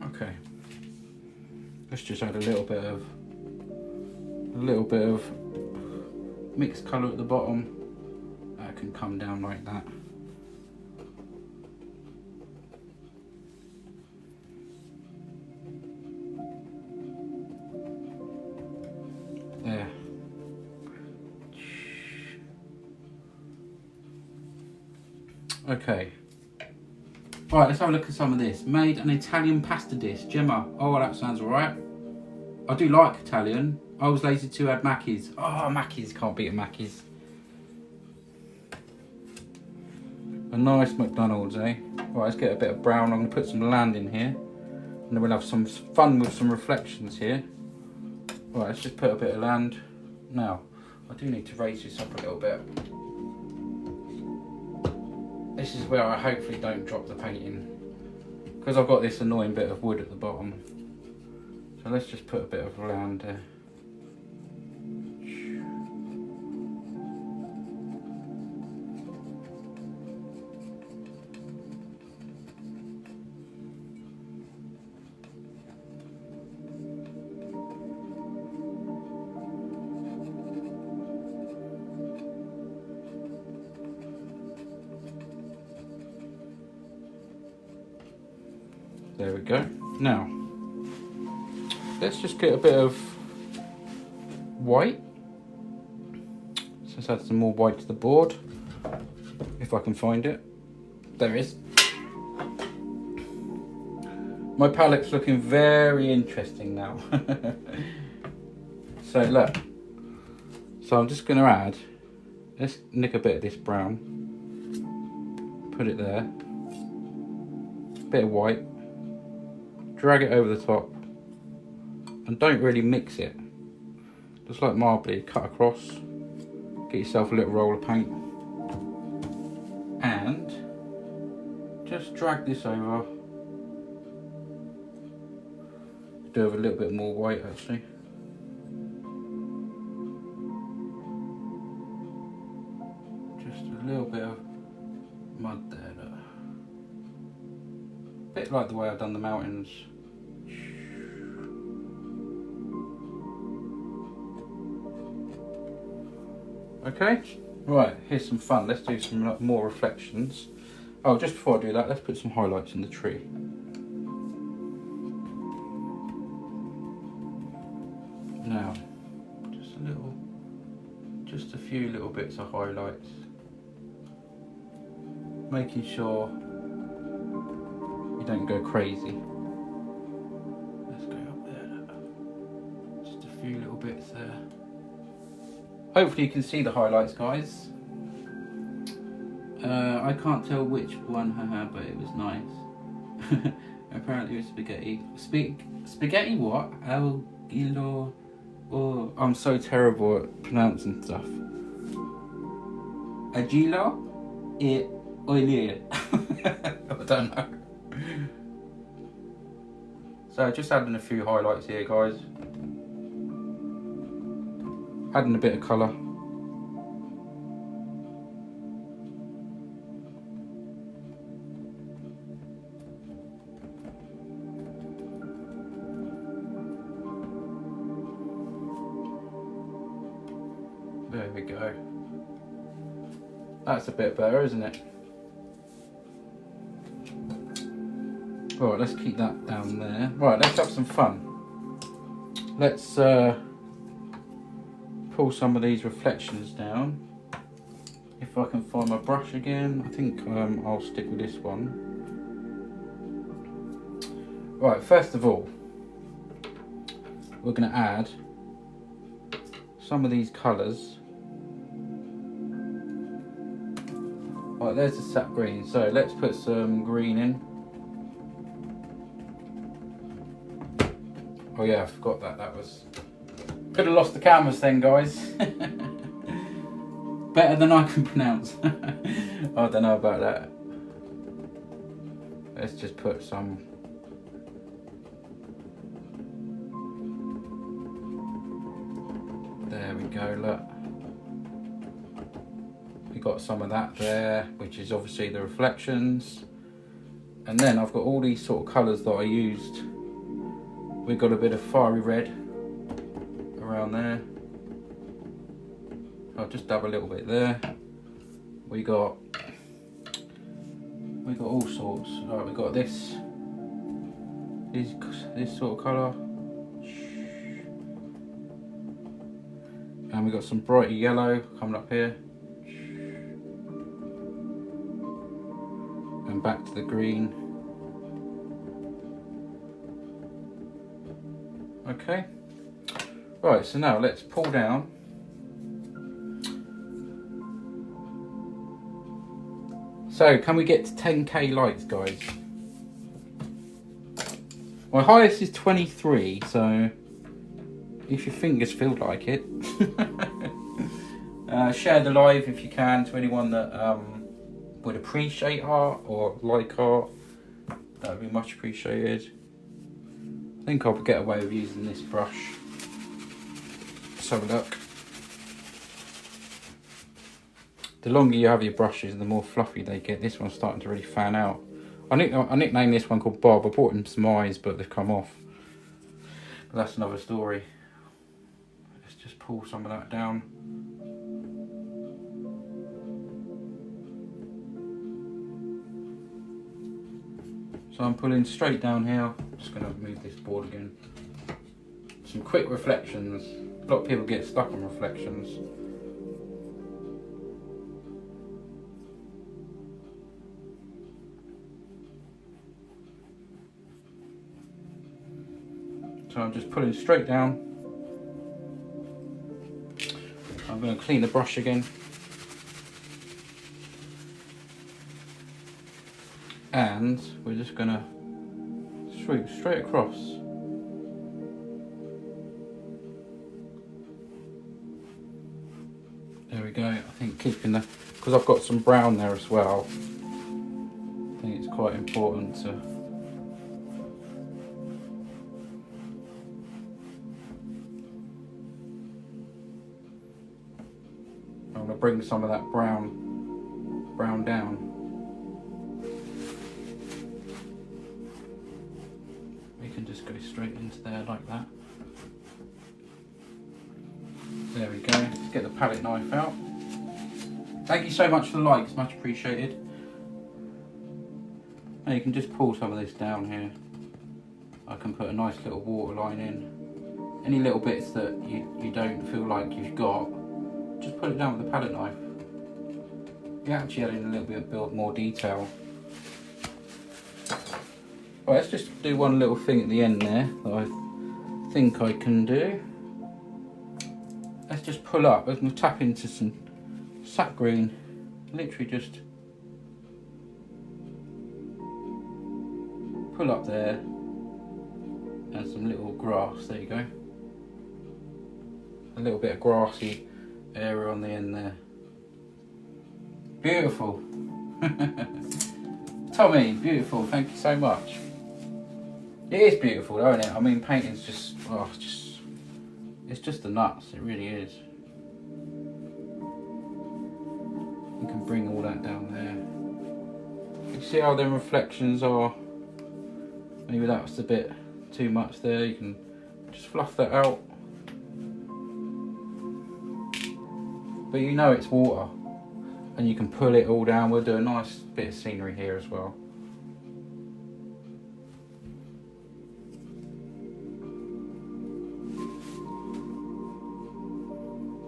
Okay, let's just add a little bit of mixed colour at the bottom. That can come down like that. There. Okay. Right, let's have a look at some of this. Made an Italian pasta dish. Gemma, oh, that sounds alright. I do like Italian. I was lazy to add Mackey's. Oh, Mackey's, can't beat a Mackey's. A nice McDonald's, eh? Right, let's get a bit of brown. I'm going to put some land in here. And then we'll have some fun with some reflections here. Right, let's just put a bit of land. Now, I do need to raise this up a little bit. This is where I hopefully don't drop the painting, because I've got this annoying bit of wood at the bottom. So let's just put a bit of land there. There we go. Now, let's just get a bit of white. So let's add some more white to the board, if I can find it. There it is. My palette's looking very interesting now. So look, so I'm just going to add, let's nick a bit of this brown, put it there, bit of white, drag it over the top, and don't really mix it. Just like marbly, cut across, get yourself a little roll of paint, and just drag this over. Do have a little bit more white actually. Just a little bit of mud there. Look. Bit like the way I've done the mountains. Okay, right, here's some fun. Let's do some more reflections. Oh, just before I do that, let's put some highlights in the tree. Now, just a few little bits of highlights. Making sure you don't go crazy. Let's go up there. Just a few little bits there. Hopefully you can see the highlights, guys. I can't tell which one, haha, but it was nice. Apparently it was spaghetti. Spaghetti what? Algilo. Oh, I'm so terrible at pronouncing stuff. Agilo? E oilie. I don't know. So just adding a few highlights here, guys. Adding a bit of colour. There we go. That's a bit better, isn't it? Right, let's keep that down there. Right, let's have some fun. Let's pull some of these reflections down. If I can find my brush again, I think I'll stick with this one. Right, first of all, we're going to add some of these colours. Right, there's the sap green, so let's put some green in. Oh yeah, I forgot that was... Could have lost the canvas then, guys. Better than I can pronounce. I don't know about that. Let's just put some... There we go, look. We got some of that there, which is obviously the reflections. And then I've got all these sort of colours that I used. We've got a bit of fiery red around there. I'll just dab a little bit there. We got all sorts. Right, we got this sort of colour, and we got some brighter yellow coming up here, and back to the green. Okay, Right, so now let's pull down. So, can we get to 10k lights, guys? My highest is 23, so if your fingers feel like it. Share the live if you can to anyone that would appreciate art or like art. That would be much appreciated. I think I'll get away with using this brush. Let's have a look. The longer you have your brushes, the more fluffy they get. This one's starting to really fan out. I nicknamed this one called Bob. I bought him some eyes, but they've come off. But that's another story. Let's just pull some of that down. So I'm pulling straight down here. I'm just going to move this board again. Some quick reflections. A lot of people get stuck on reflections. So I'm just pulling straight down. I'm going to clean the brush again. And we're just going to swoop straight across. There we go. I think keeping the, because I've got some brown there as well, I think it's quite important to bring some of that brown down. We can just go straight into there like that. There we go. Let's get the palette knife out. Thank you so much for the likes, much appreciated. Now you can just pull some of this down here. I can put a nice little waterline in. Any little bits that you don't feel like you've got, just put it down with the palette knife. You're actually adding a little bit more detail. Right, let's just do one little thing at the end there that I think I can do. Let's just pull up. We're going to tap into some sap green. Literally just pull up there. And some little grass. There you go. A little bit of grassy area on the end there. Beautiful. Tommy, beautiful. Thank you so much. It is beautiful, though, isn't it? I mean, painting's just, oh, it's just the nuts. It really is. You can bring all that down there. You see how them reflections are? Maybe that was a bit too much there. You can just fluff that out. But you know it's water, and you can pull it all down. We'll do a nice bit of scenery here as well.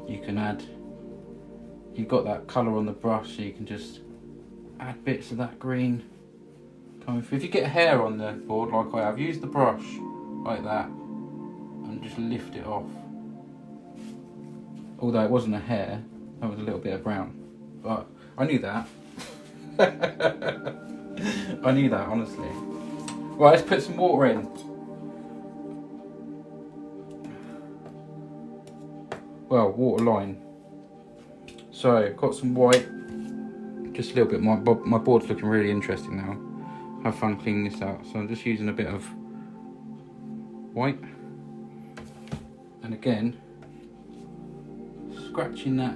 You can add, you've got that colour on the brush, so you can just add bits of that green coming through. If you get hair on the board like I have, use the brush like that and just lift it off. Although it wasn't a hair, that was a little bit of brown, but I knew that. I knew that, honestly. Right, let's put some water in. Well, water line. So, got some white. Just a little bit. My board's looking really interesting now. Have fun cleaning this out. So I'm just using a bit of white. And again, scratching that.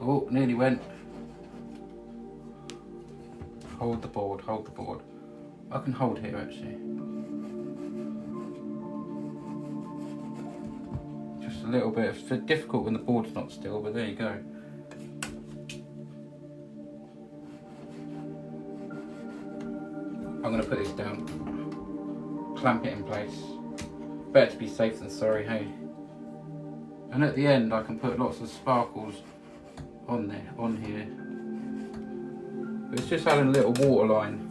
Oh, nearly went. Hold the board, hold the board. I can hold here actually. Just a little bit. It's difficult when the board's not still, but there you go. I'm going to put this down. Clamp it in place. Better to be safe than sorry, hey. And at the end I can put lots of sparkles on there, on here. But it's just adding a little waterline.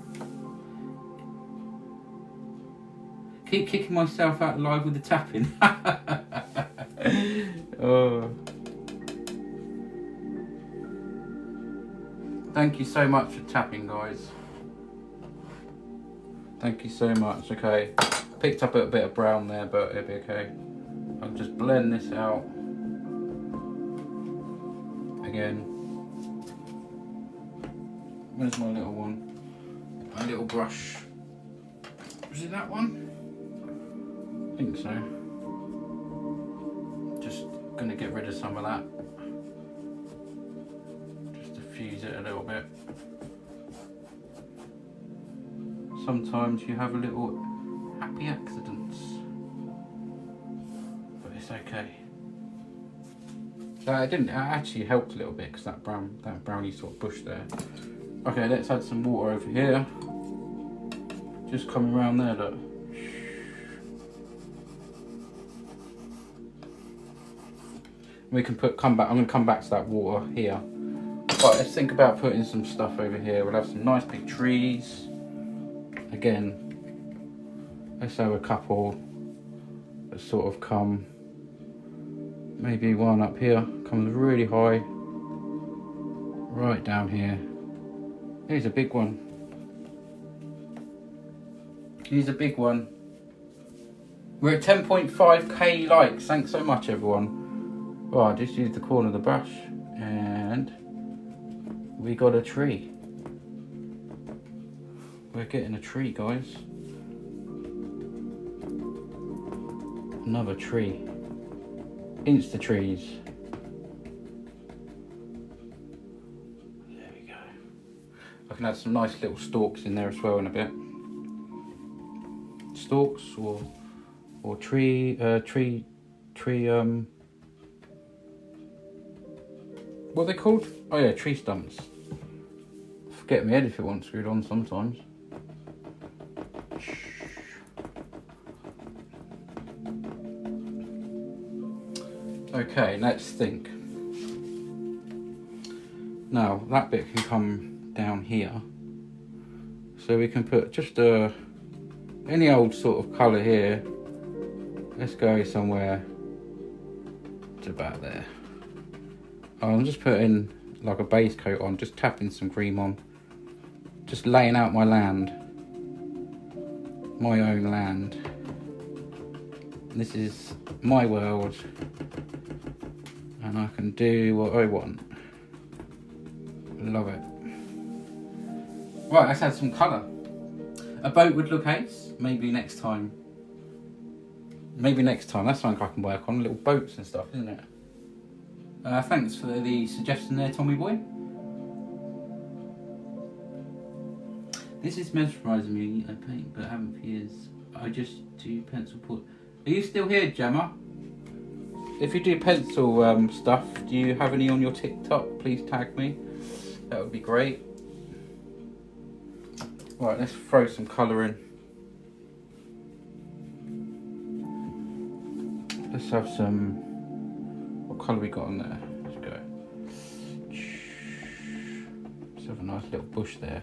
Keep kicking myself out live with the tapping. Oh. Thank you so much for tapping, guys. Thank you so much. Okay, picked up a bit of brown there, but it'll be okay. I'll just blend this out again. Where's my little one? My little brush. Was it that one? I think so. Just gonna get rid of some of that. Just diffuse it a little bit. Sometimes you have a little happy accidents, but it's okay. So it actually helped a little bit because that brownie sort of bush there. Okay, let's add some water over here. Just coming around there, look. We can I'm going to come back to that water here. Right, let's think about putting some stuff over here. We'll have some nice big trees. Again, let's have a couple that sort of come, maybe one up here, comes really high, right down here. Here's a big one. Here's a big one. We're at 10.5k likes. Thanks so much, everyone. Right, just use the corner of the brush and we got a tree. We're getting a tree, guys. Another tree. Insta trees. There we go. I can add some nice little stalks in there as well in a bit. Stalks or tree what are they called? Oh yeah, tree stumps. Forget my head if it wants screwed on sometimes. Okay, let's think. Now that bit can come down here, so we can put just any old sort of colour here. Let's go somewhere to about there. I'm just putting like a base coat on, just tapping some cream on, just laying out my land, my own land. This is my world and I can do what I want. Love it. Right, let's add some colour. A boat would look ace, maybe next time. Maybe next time, that's something I can work on, little boats and stuff, isn't it? Thanks for the suggestion there, Tommy boy. This is mesmerising me. I paint, but I haven't for years. I just do pencil put. Are you still here, Gemma? If you do pencil stuff, do you have any on your TikTok? Please tag me. That would be great. Right, let's throw some colour in. Let's have some. What colour we got on there? Let's go. Let's have a nice little bush there.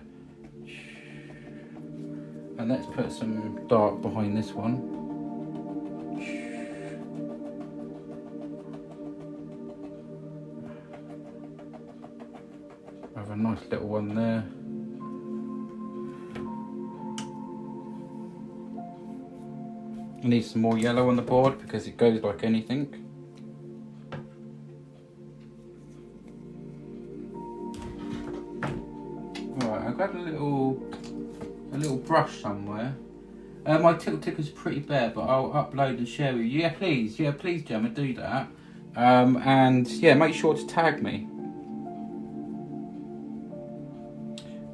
And let's put some dark behind this one. Have a nice little one there. I need some more yellow on the board because it goes like anything. Right, I've got a little brush somewhere. My tick is pretty bare, but I'll upload and share with you. Yeah, please, Gemma, do that. And yeah, make sure to tag me.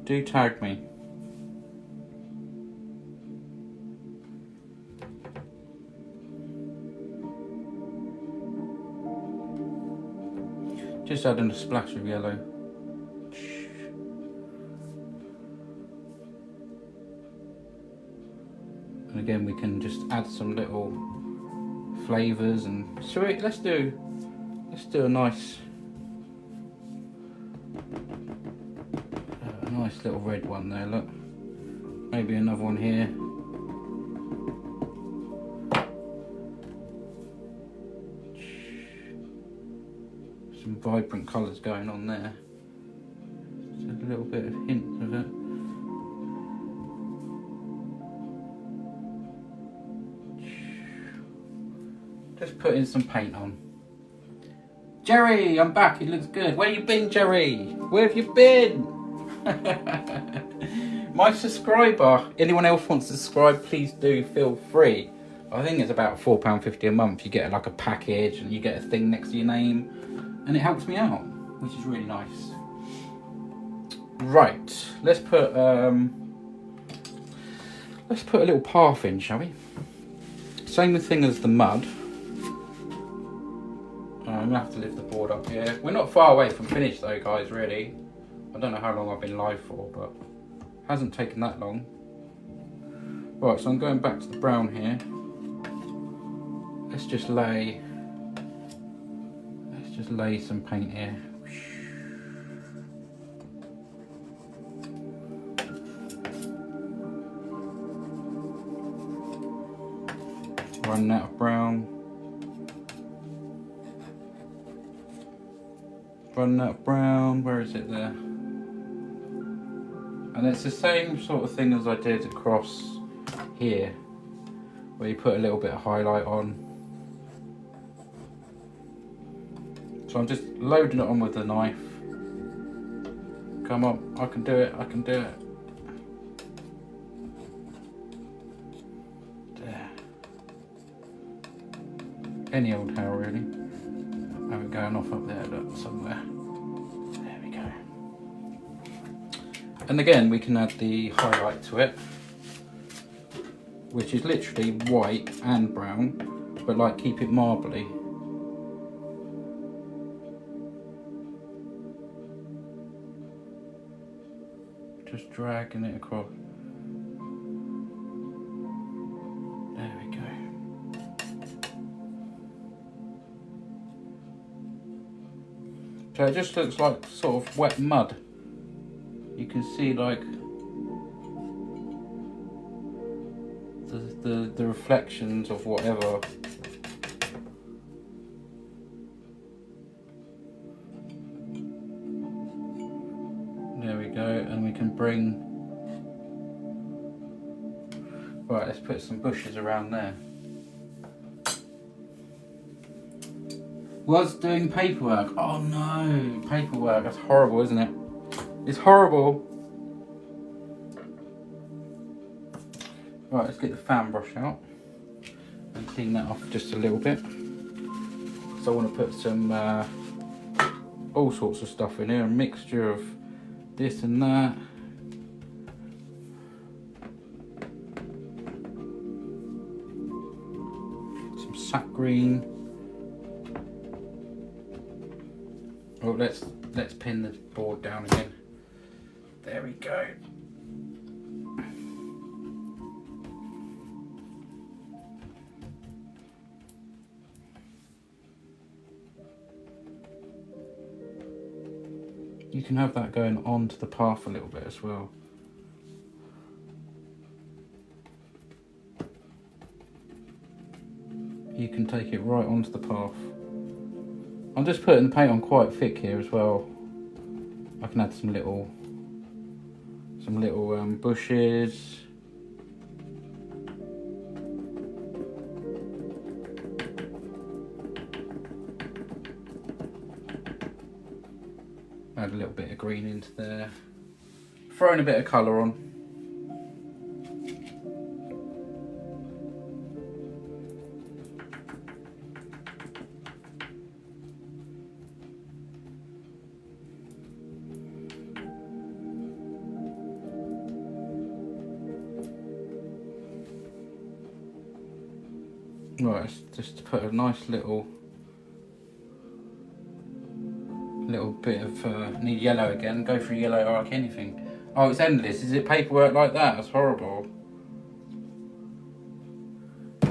Do tag me. Just adding a splash of yellow. And again, we can just add some little flavours and so let's do a nice little red one there. Look, maybe another one here. Some vibrant colours going on there. Just a little bit of hints of it. Just putting some paint on. Jerry, I'm back. It looks good. Where you been, Jerry? Where have you been? My subscriber. Anyone else wants to subscribe, please do. Feel free. I think it's about £4.50 a month. You get like a package and you get a thing next to your name, and it helps me out, which is really nice. Right, let's put a little path in, shall we? Same thing as the mud. I'm gonna have to lift the board up here. We're not far away from finished though, guys, really. I don't know how long I've been live for, but it hasn't taken that long. Right, so I'm going back to the brown here. Let's just lay some paint here. Run that of brown. Run that of brown. Where is it there? And it's the same sort of thing as I did across here, where you put a little bit of highlight on. So I'm just loading it on with the knife. Come on, I can do it, I can do it. There. Any old how really. Have it going off up there, look, somewhere. There we go. And again, we can add the highlight to it, which is literally white and brown, but like keep it marbly. Just dragging it across. There we go. So it just looks like sort of wet mud. You can see like the reflections of whatever. There we go, and we can bring. Right, let's put some bushes around there. Was doing paperwork. Oh no, paperwork. That's horrible, isn't it? It's horrible. Right, let's get the fan brush out and clean that off just a little bit. So I want to put some all sorts of stuff in here, a mixture of this and that. Some sap green. Oh, let's pin the board down again. There we go. You can have that going onto the path a little bit as well. You can take it right onto the path. I'm just putting the paint on quite thick here as well. I can add some little bushes. Add a little bit of green into there. Throwing a bit of colour on. Right, just to put a nice little bit of need yellow again. Go for yellow or like anything. Oh, it's endless. Is it paperwork like that? That's horrible.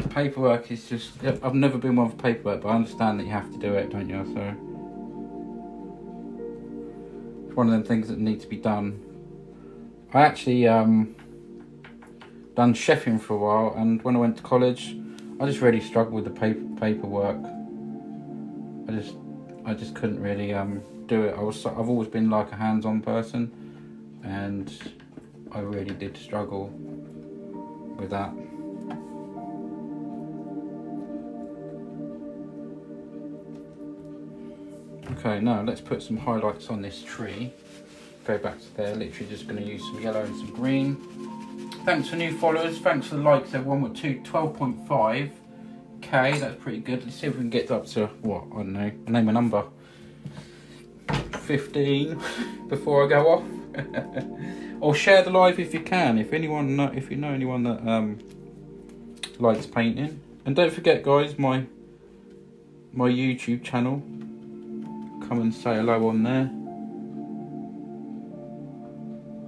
Paperwork is just. I've never been one for paperwork, but I understand that you have to do it, don't you? So it's one of them things that need to be done. I actually done chefing for a while, and when I went to college, I just really struggled with the paperwork. I just couldn't really do it. I've always been like a hands-on person, and I really did struggle with that. Okay, now let's put some highlights on this tree. Go back to there, literally just going to use some yellow and some green. Thanks for new followers, thanks for the likes everyone. We're 12.5k, that's pretty good. Let's see if we can get up to, what, I don't know, I'll name a number. 15 before I go off. Or share the live if you can, if you know anyone that likes painting. And don't forget guys, my YouTube channel. Come and say hello on there.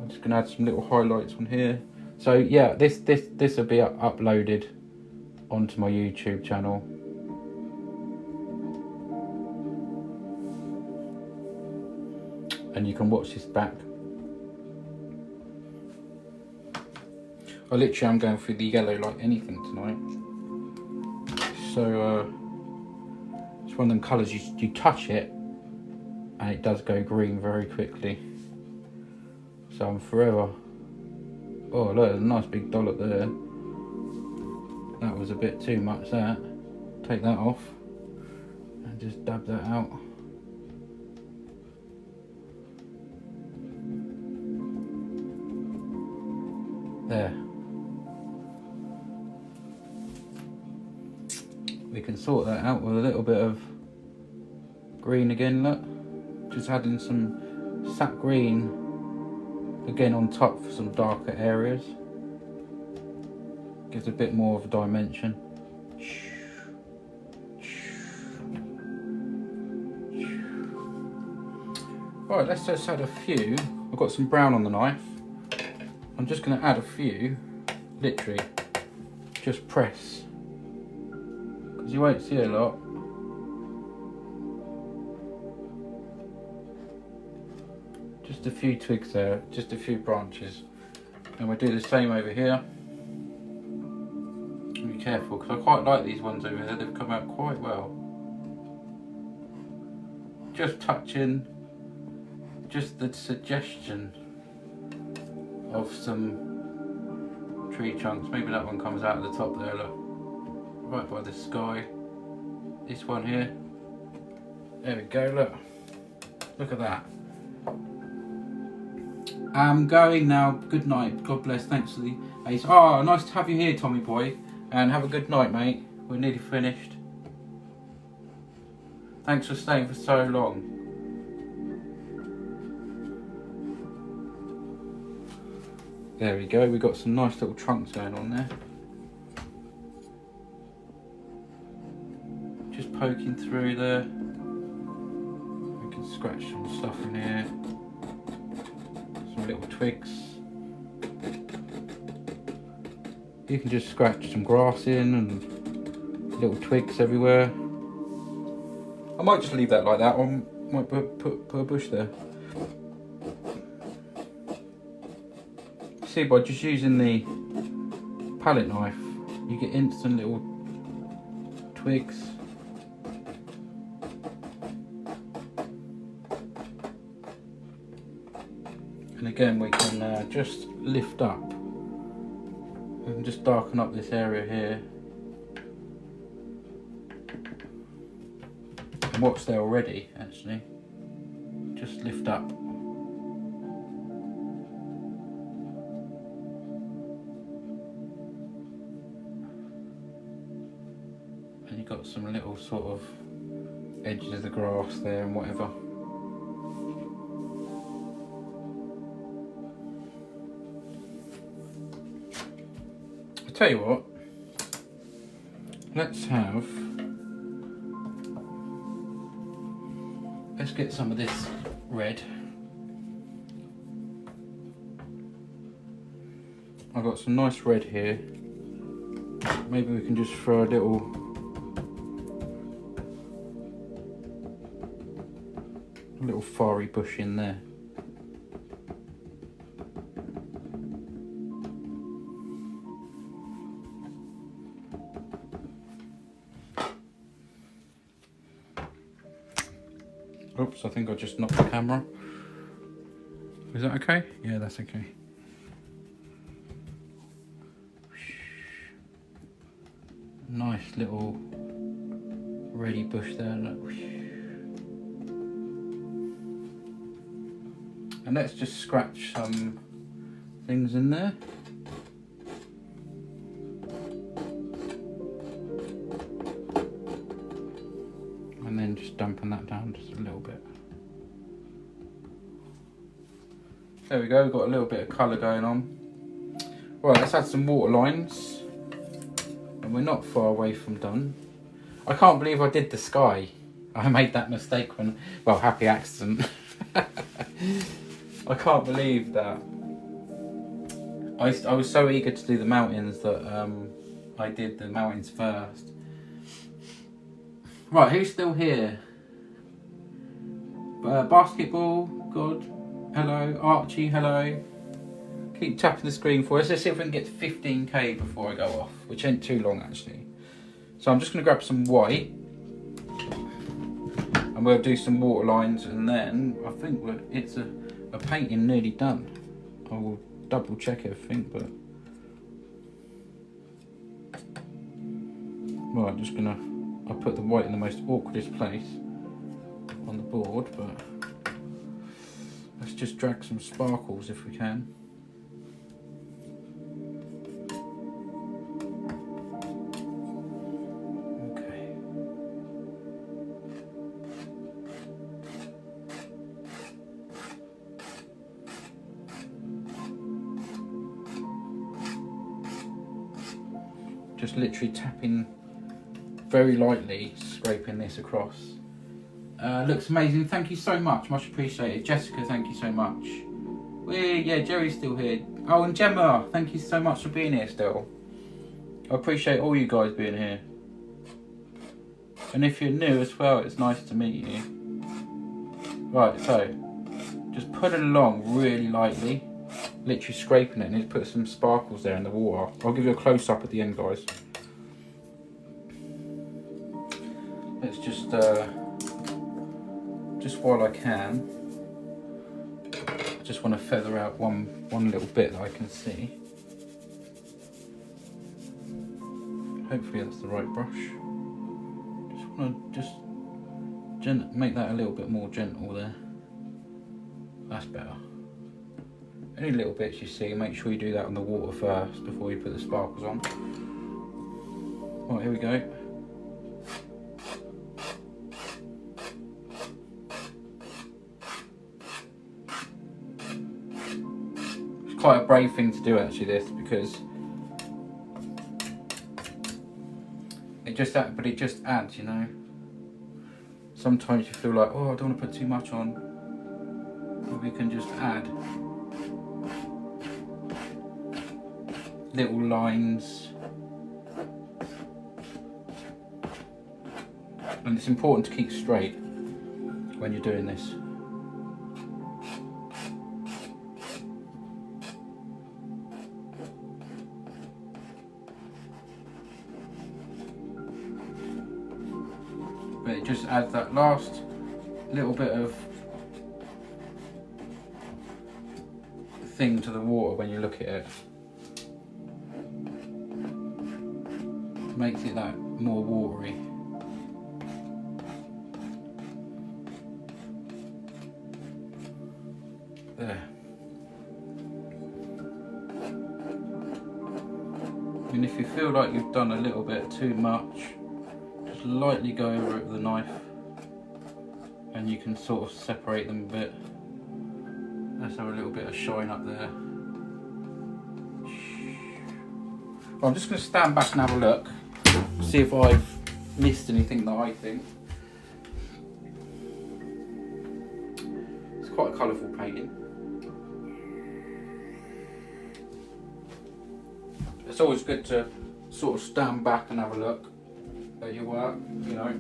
I'm just gonna add some little highlights on here. So yeah, this will be uploaded onto my YouTube channel. And you can watch this back. I literally am going through the yellow like anything tonight. So it's one of them colours you touch it and it does go green very quickly. So I'm forever. Oh look, there's a nice big dollop there. That was a bit too much, that. Take that off and just dab that out. There. We can sort that out with a little bit of green again, look. Just adding some sap green again on top for some darker areas. Gives a bit more of a dimension. Right, let's just add a few. I've got some brown on the knife. I'm just going to add a few, literally, just press. Because you won't see a lot. Just a few twigs there, just a few branches. And we'll do the same over here. Be careful, because I quite like these ones over here, they've come out quite well. Just touching, just the suggestion of some tree chunks. Maybe that one comes out at the top there, look. Right by the sky. This one here. There we go, look. Look at that. I'm going now. Good night. God bless. Thanks for the ace. Oh, nice to have you here, Tommy boy. And have a good night, mate. We're nearly finished. Thanks for staying for so long. There we go. We've got some nice little trunks going on there. Just poking through there. We can scratch some stuff in here. Some little twigs. You can just scratch some grass in and little twigs everywhere. I might just leave that like that, or might put a bush there. See, by just using the palette knife, you get instant little twigs. And again, we can just lift up. We can just darken up this area here. And what's there already, actually. Just lift up. And you've got some little sort of edges of the grass there and whatever. Tell you what, let's get some of this red. I've got some nice red here. Maybe we can just throw a little fiery bush in there. Oops, I think I just knocked the camera. Is that okay? Yeah, that's okay. Nice little ready bush there, look. And let's just scratch some things in there. And then just dampen that down just a little bit. There we go, we've got a little bit of colour going on. Right, let's add some water lines. And we're not far away from done. I can't believe I did the sky. I made that mistake when, well, happy accident. I can't believe that. I was so eager to do the mountains that I did the mountains first. Right, who's still here? Basketball, God, hello. Archie, hello. Keep tapping the screen for us. Let's see if we can get to 15k before I go off, which ain't too long actually. So I'm just going to grab some white and we'll do some water lines, and then I think it's a painting nearly done. I will double check everything, but well, I'm just gonna, I put the white in the most awkwardest place on the board, but let's just drag some sparkles if we can. Just literally tapping very lightly, scraping this across. Looks amazing. Thank you so much appreciated. Jessica, thank you so much. Yeah, Jerry's still here. Oh, and Gemma, thank you so much for being here still. I appreciate all you guys being here. And if you're new as well, it's nice to meet you. Right, so just put it along really lightly. Literally scraping it, and just put some sparkles there in the water. I'll give you a close up at the end, guys. Let's just while I can, just want to feather out one little bit that I can see. Hopefully that's the right brush. Just want to make that a little bit more gentle there. That's better. Any little bits you see, make sure you do that on the water first before you put the sparkles on. Right, here we go. It's quite a brave thing to do actually, this, because it just adds, you know. Sometimes you feel like, oh, I don't want to put too much on. But we can just add little lines, and it's important to keep straight when you're doing this. But it just adds that last little bit of thing to the water when you look at it. Makes it that more watery. There. And if you feel like you've done a little bit too much, just lightly go over it with a knife and you can sort of separate them a bit. Let's have a little bit of shine up there. Well, I'm just going to stand back and have a look, see if I've missed anything that I think. It's quite a colourful painting. It's always good to sort of stand back and have a look at your work, you know.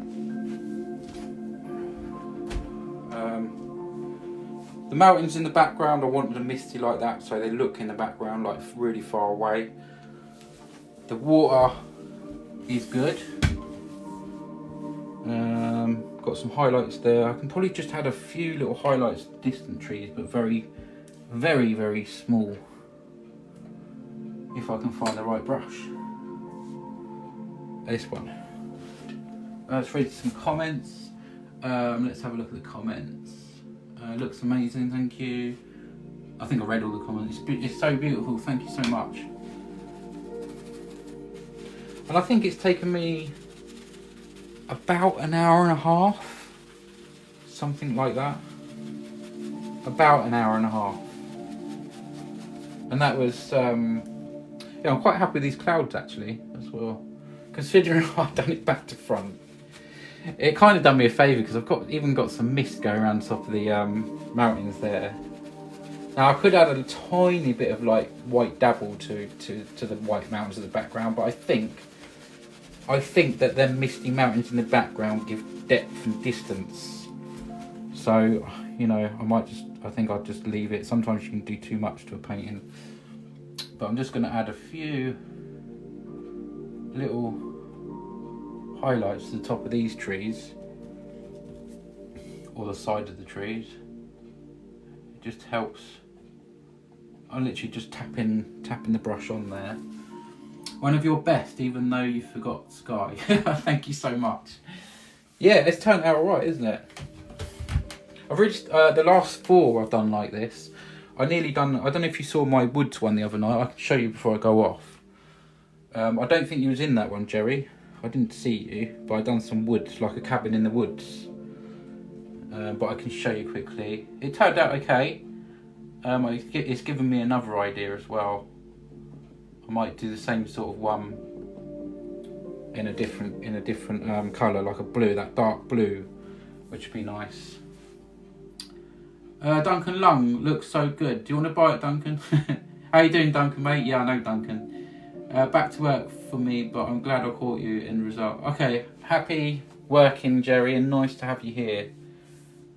The mountains in the background, I wanted them misty like that, so they look in the background like really far away. The water is good. Got some highlights there. I can probably just add a few little highlights to distant trees, but very, very, very small. If I can find the right brush. This one. Let's read some comments. Let's have a look at the comments. Looks amazing, thank you. I think I read all the comments. It's so beautiful, thank you so much. And I think it's taken me about an hour and a half, something like that. About an hour and a half. And that was, yeah, I'm quite happy with these clouds actually as well. Considering I've done it back to front. It kind of done me a favour because I've even got some mist going around the top of the mountains there. Now I could add a tiny bit of like white dabble to the white mountains in the background, but I think that them misty mountains in the background give depth and distance. So, you know, I think I'll just leave it. Sometimes you can do too much to a painting. But I'm just going to add a few little highlights to the top of these trees, or the side of the trees. It just helps. I'm literally just tapping the brush on there. One of your best, even though you forgot sky. Thank you so much. Yeah, it's turned out alright, isn't it? I've reached the last 4 I've done like this. I nearly done. I don't know if you saw my woods one the other night. I can show you before I go off. I don't think you was in that one, Jerry. I didn't see you, but I done some woods, like a cabin in the woods. But I can show you quickly. It turned out okay. It's given me another idea as well. I might do the same sort of one in a different colour, like a blue, that dark blue, which would be nice. Duncan Lung looks so good. Do you want to buy it, Duncan? How you doing, Duncan, mate? Yeah, I know Duncan. Back to work for me, but I'm glad I caught you in the result. Okay, happy working, Jerry, and nice to have you here.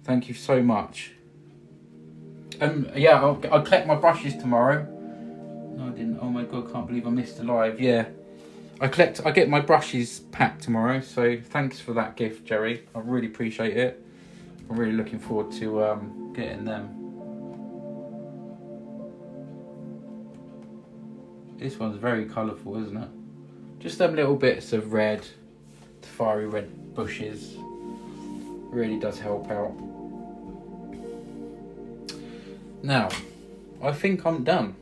Thank you so much. Yeah, I'll collect my brushes tomorrow. No, I didn't. Oh my god, can't believe I missed a live. Yeah, I get my brushes packed tomorrow. So thanks for that gift, Jerry. I really appreciate it. I'm really looking forward to getting them. This one's very colourful, isn't it? Just them little bits of red, the fiery red bushes. Really does help out. Now, I think I'm done.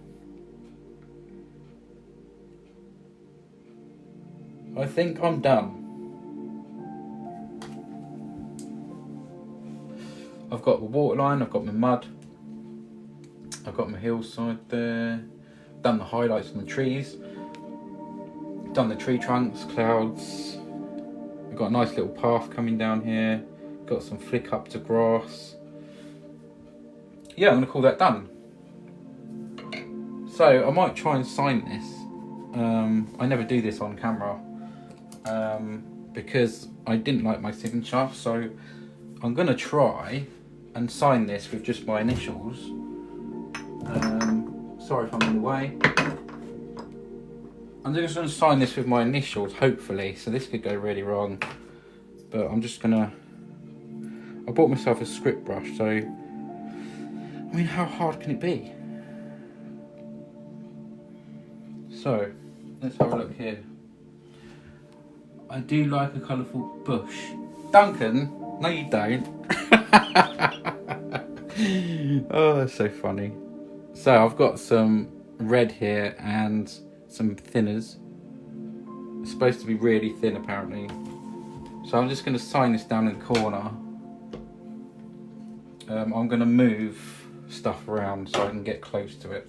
I think I'm done. I've got the waterline, I've got my mud, I've got my hillside there, done the highlights on the trees, done the tree trunks, clouds, we've got a nice little path coming down here, got some flick up to grass. Yeah, I'm going to call that done. So I might try and sign this. I never do this on camera because I didn't like my signature, so I'm going to try and sign this with just my initials. Sorry if I'm in the way. I'm just going to sign this with my initials, hopefully, so this could go really wrong, but I'm just going to... I bought myself a script brush, so I mean, how hard can it be? So, let's have a look here. I do like a colourful bush. Duncan, no you don't. Oh, that's so funny. So I've got some red here and some thinners. It's supposed to be really thin apparently. So I'm just going to sign this down in the corner. I'm going to move stuff around so I can get close to it.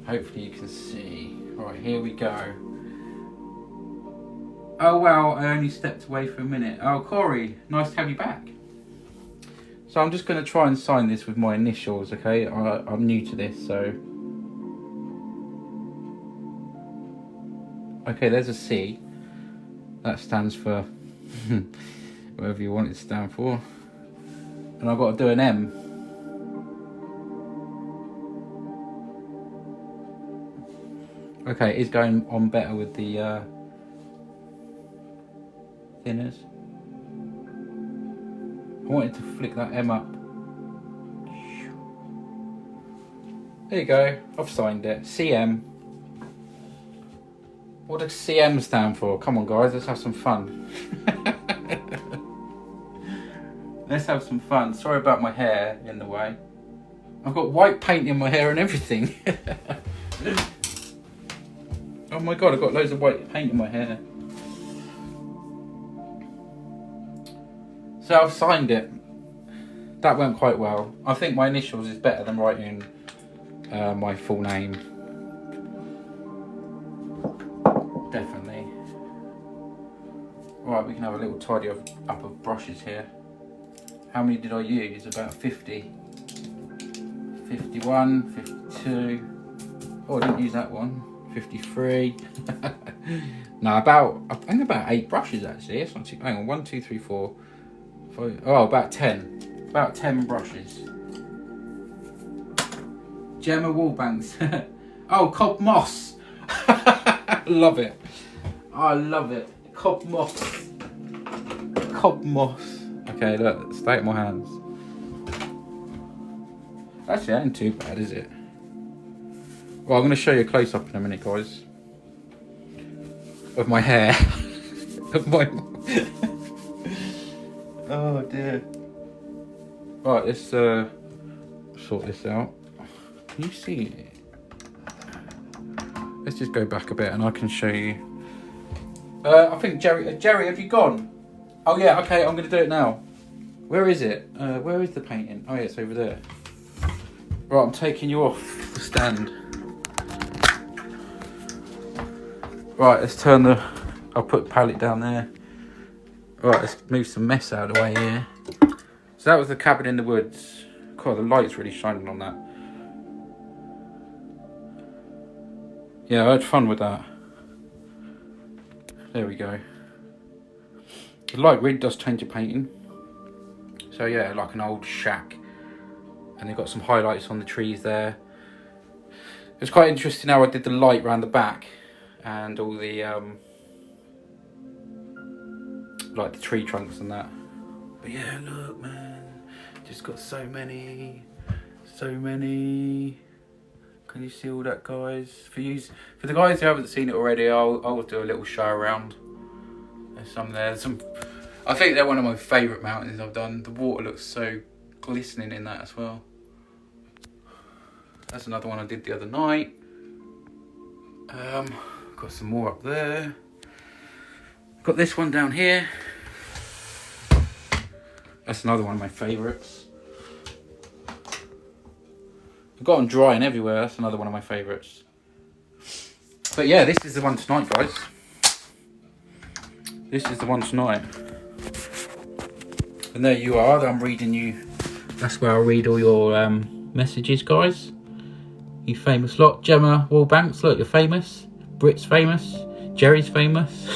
Hopefully you can see. Right, here we go. Oh wow, I only stepped away for a minute. Oh, Corey, nice to have you back. So I'm just going to try and sign this with my initials, okay? I'm new to this, so... Okay, there's a C. That stands for whatever you want it to stand for. And I've got to do an M. Okay, it's going on better with the thinners. wanted to flick that M up. There you go, I've signed it. CM. What does CM stand for? Come on guys, let's have some fun. Let's have some fun. Sorry about my hair in the way. I've got white paint in my hair and everything. Oh my god, I've got loads of white paint in my hair. So I've signed it. That went quite well. I think my initials is better than writing my full name. Definitely. Right, we can have a little tidy up of brushes here. How many did I use? About 50. 51, 52. Oh, I didn't use that one. 53. No, I think about 8 brushes actually. It's not too, hang on, 1, 2, 3, 4, 5. Oh, about 10. About 10 brushes. Gemma Wallbanks. Oh, Cob Moss. Love it. I love it. Cob Moss. Cob Moss. Okay, look, stay at my hands. Actually, that ain't too bad, is it? Well, I'm going to show you a close-up in a minute, guys. Of my hair. Of my... Oh, dear. Right, let's sort this out. Can you see it? Let's just go back a bit and I can show you. I think Jerry, have you gone? Oh yeah, okay, I'm going to do it now. Where is it? Where is the painting? Oh yeah, it's over there. Right, I'm taking you off the stand. Right, let's turn the... I'll put the palette down there. Right, let's move some mess out of the way here. So that was the cabin in the woods. God, the light's really shining on that. Yeah, I had fun with that. There we go. The light really does change your painting. So yeah, like an old shack. And they've got some highlights on the trees there. It's quite interesting how I did the light around the back. And all the, like the tree trunks and that. But yeah, look man. Just got so many. Can you see all that, guys? For the guys who haven't seen it already, I'll do a little show around. There's some there. I think they're one of my favourite mountains I've done. The water looks so glistening in that as well. That's another one I did the other night. Got some more up there. Got this one down here. That's another one of my favourites. I've got them drying everywhere. That's another one of my favourites. But yeah, this is the one tonight, guys. This is the one tonight. And there you are. I'm reading you. That's where I'll read all your messages, guys. You famous lot. Gemma Wallbanks, look, you're famous. Brit's famous. Jerry's famous.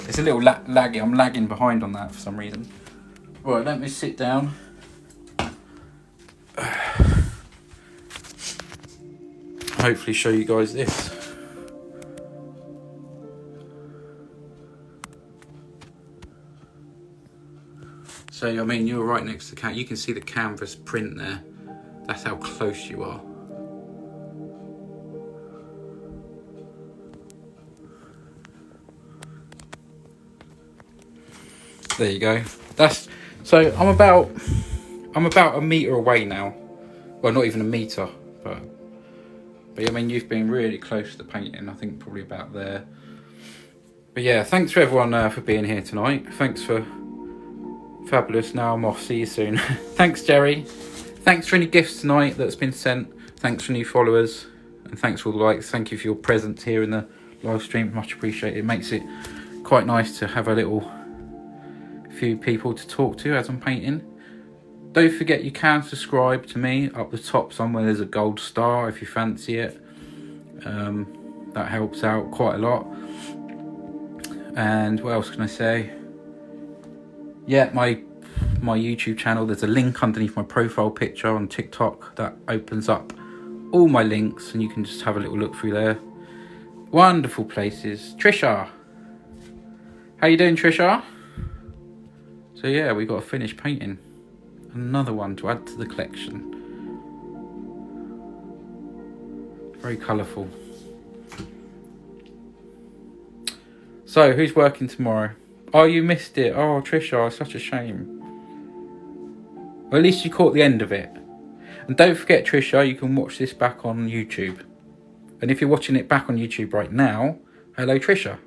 It's a little laggy. I'm lagging behind on that for some reason. Right, let me sit down. Hopefully show you guys this. So, I mean, you're right next to the canvas. You can see the canvas print there. That's how close you are. There you go. So I'm about a metre away now. Well, not even a metre, but I mean, you've been really close to the painting. I think probably about there. But yeah, thanks for everyone for being here tonight. Thanks for fabulous. Now I'm off. See you soon. Thanks, Jerry. Thanks for any gifts tonight that's been sent. Thanks for new followers, and thanks for all the likes. Thank you for your presence here in the live stream. Much appreciated. It makes it quite nice to have a little few people to talk to as I'm painting. Don't forget you can subscribe to me. Up the top somewhere there's a gold star if you fancy it. That helps out quite a lot. And what else can I say? Yeah, my YouTube channel, there's a link underneath my profile picture on TikTok that opens up all my links and you can just have a little look through there. Wonderful places. Trisha, how you doing, Trisha? So yeah, we got a finished painting. Another one to add to the collection. Very colourful. So, who's working tomorrow? Oh, you missed it. Oh, Trisha, such a shame. Well, at least you caught the end of it. And don't forget, Trisha, you can watch this back on YouTube. And if you're watching it back on YouTube right now, hello, Trisha.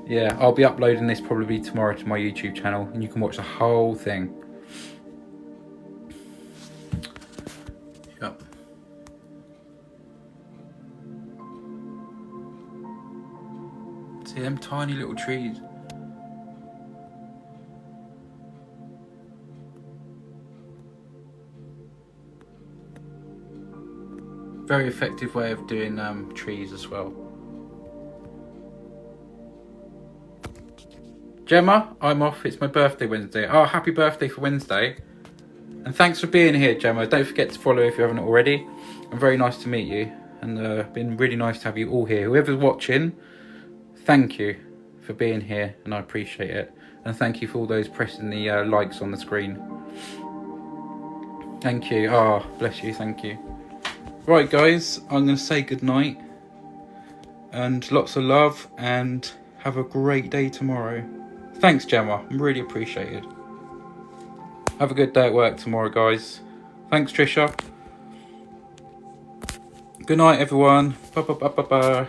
Yeah, I'll be uploading this probably tomorrow to my YouTube channel, and you can watch the whole thing. Yep. See them tiny little trees. Very effective way of doing trees as well. Gemma, I'm off. It's my birthday Wednesday. Oh, happy birthday for Wednesday. And thanks for being here, Gemma. Don't forget to follow if you haven't already. And very nice to meet you. And been really nice to have you all here. Whoever's watching, thank you for being here. And I appreciate it. And thank you for all those pressing the likes on the screen. Thank you. Oh, bless you. Thank you. Right, guys. I'm going to say goodnight. And lots of love. And have a great day tomorrow. Thanks, Gemma. Really appreciate it. Have a good day at work tomorrow, guys. Thanks, Trisha. Good night, everyone. Bye, bye, bye, bye, bye.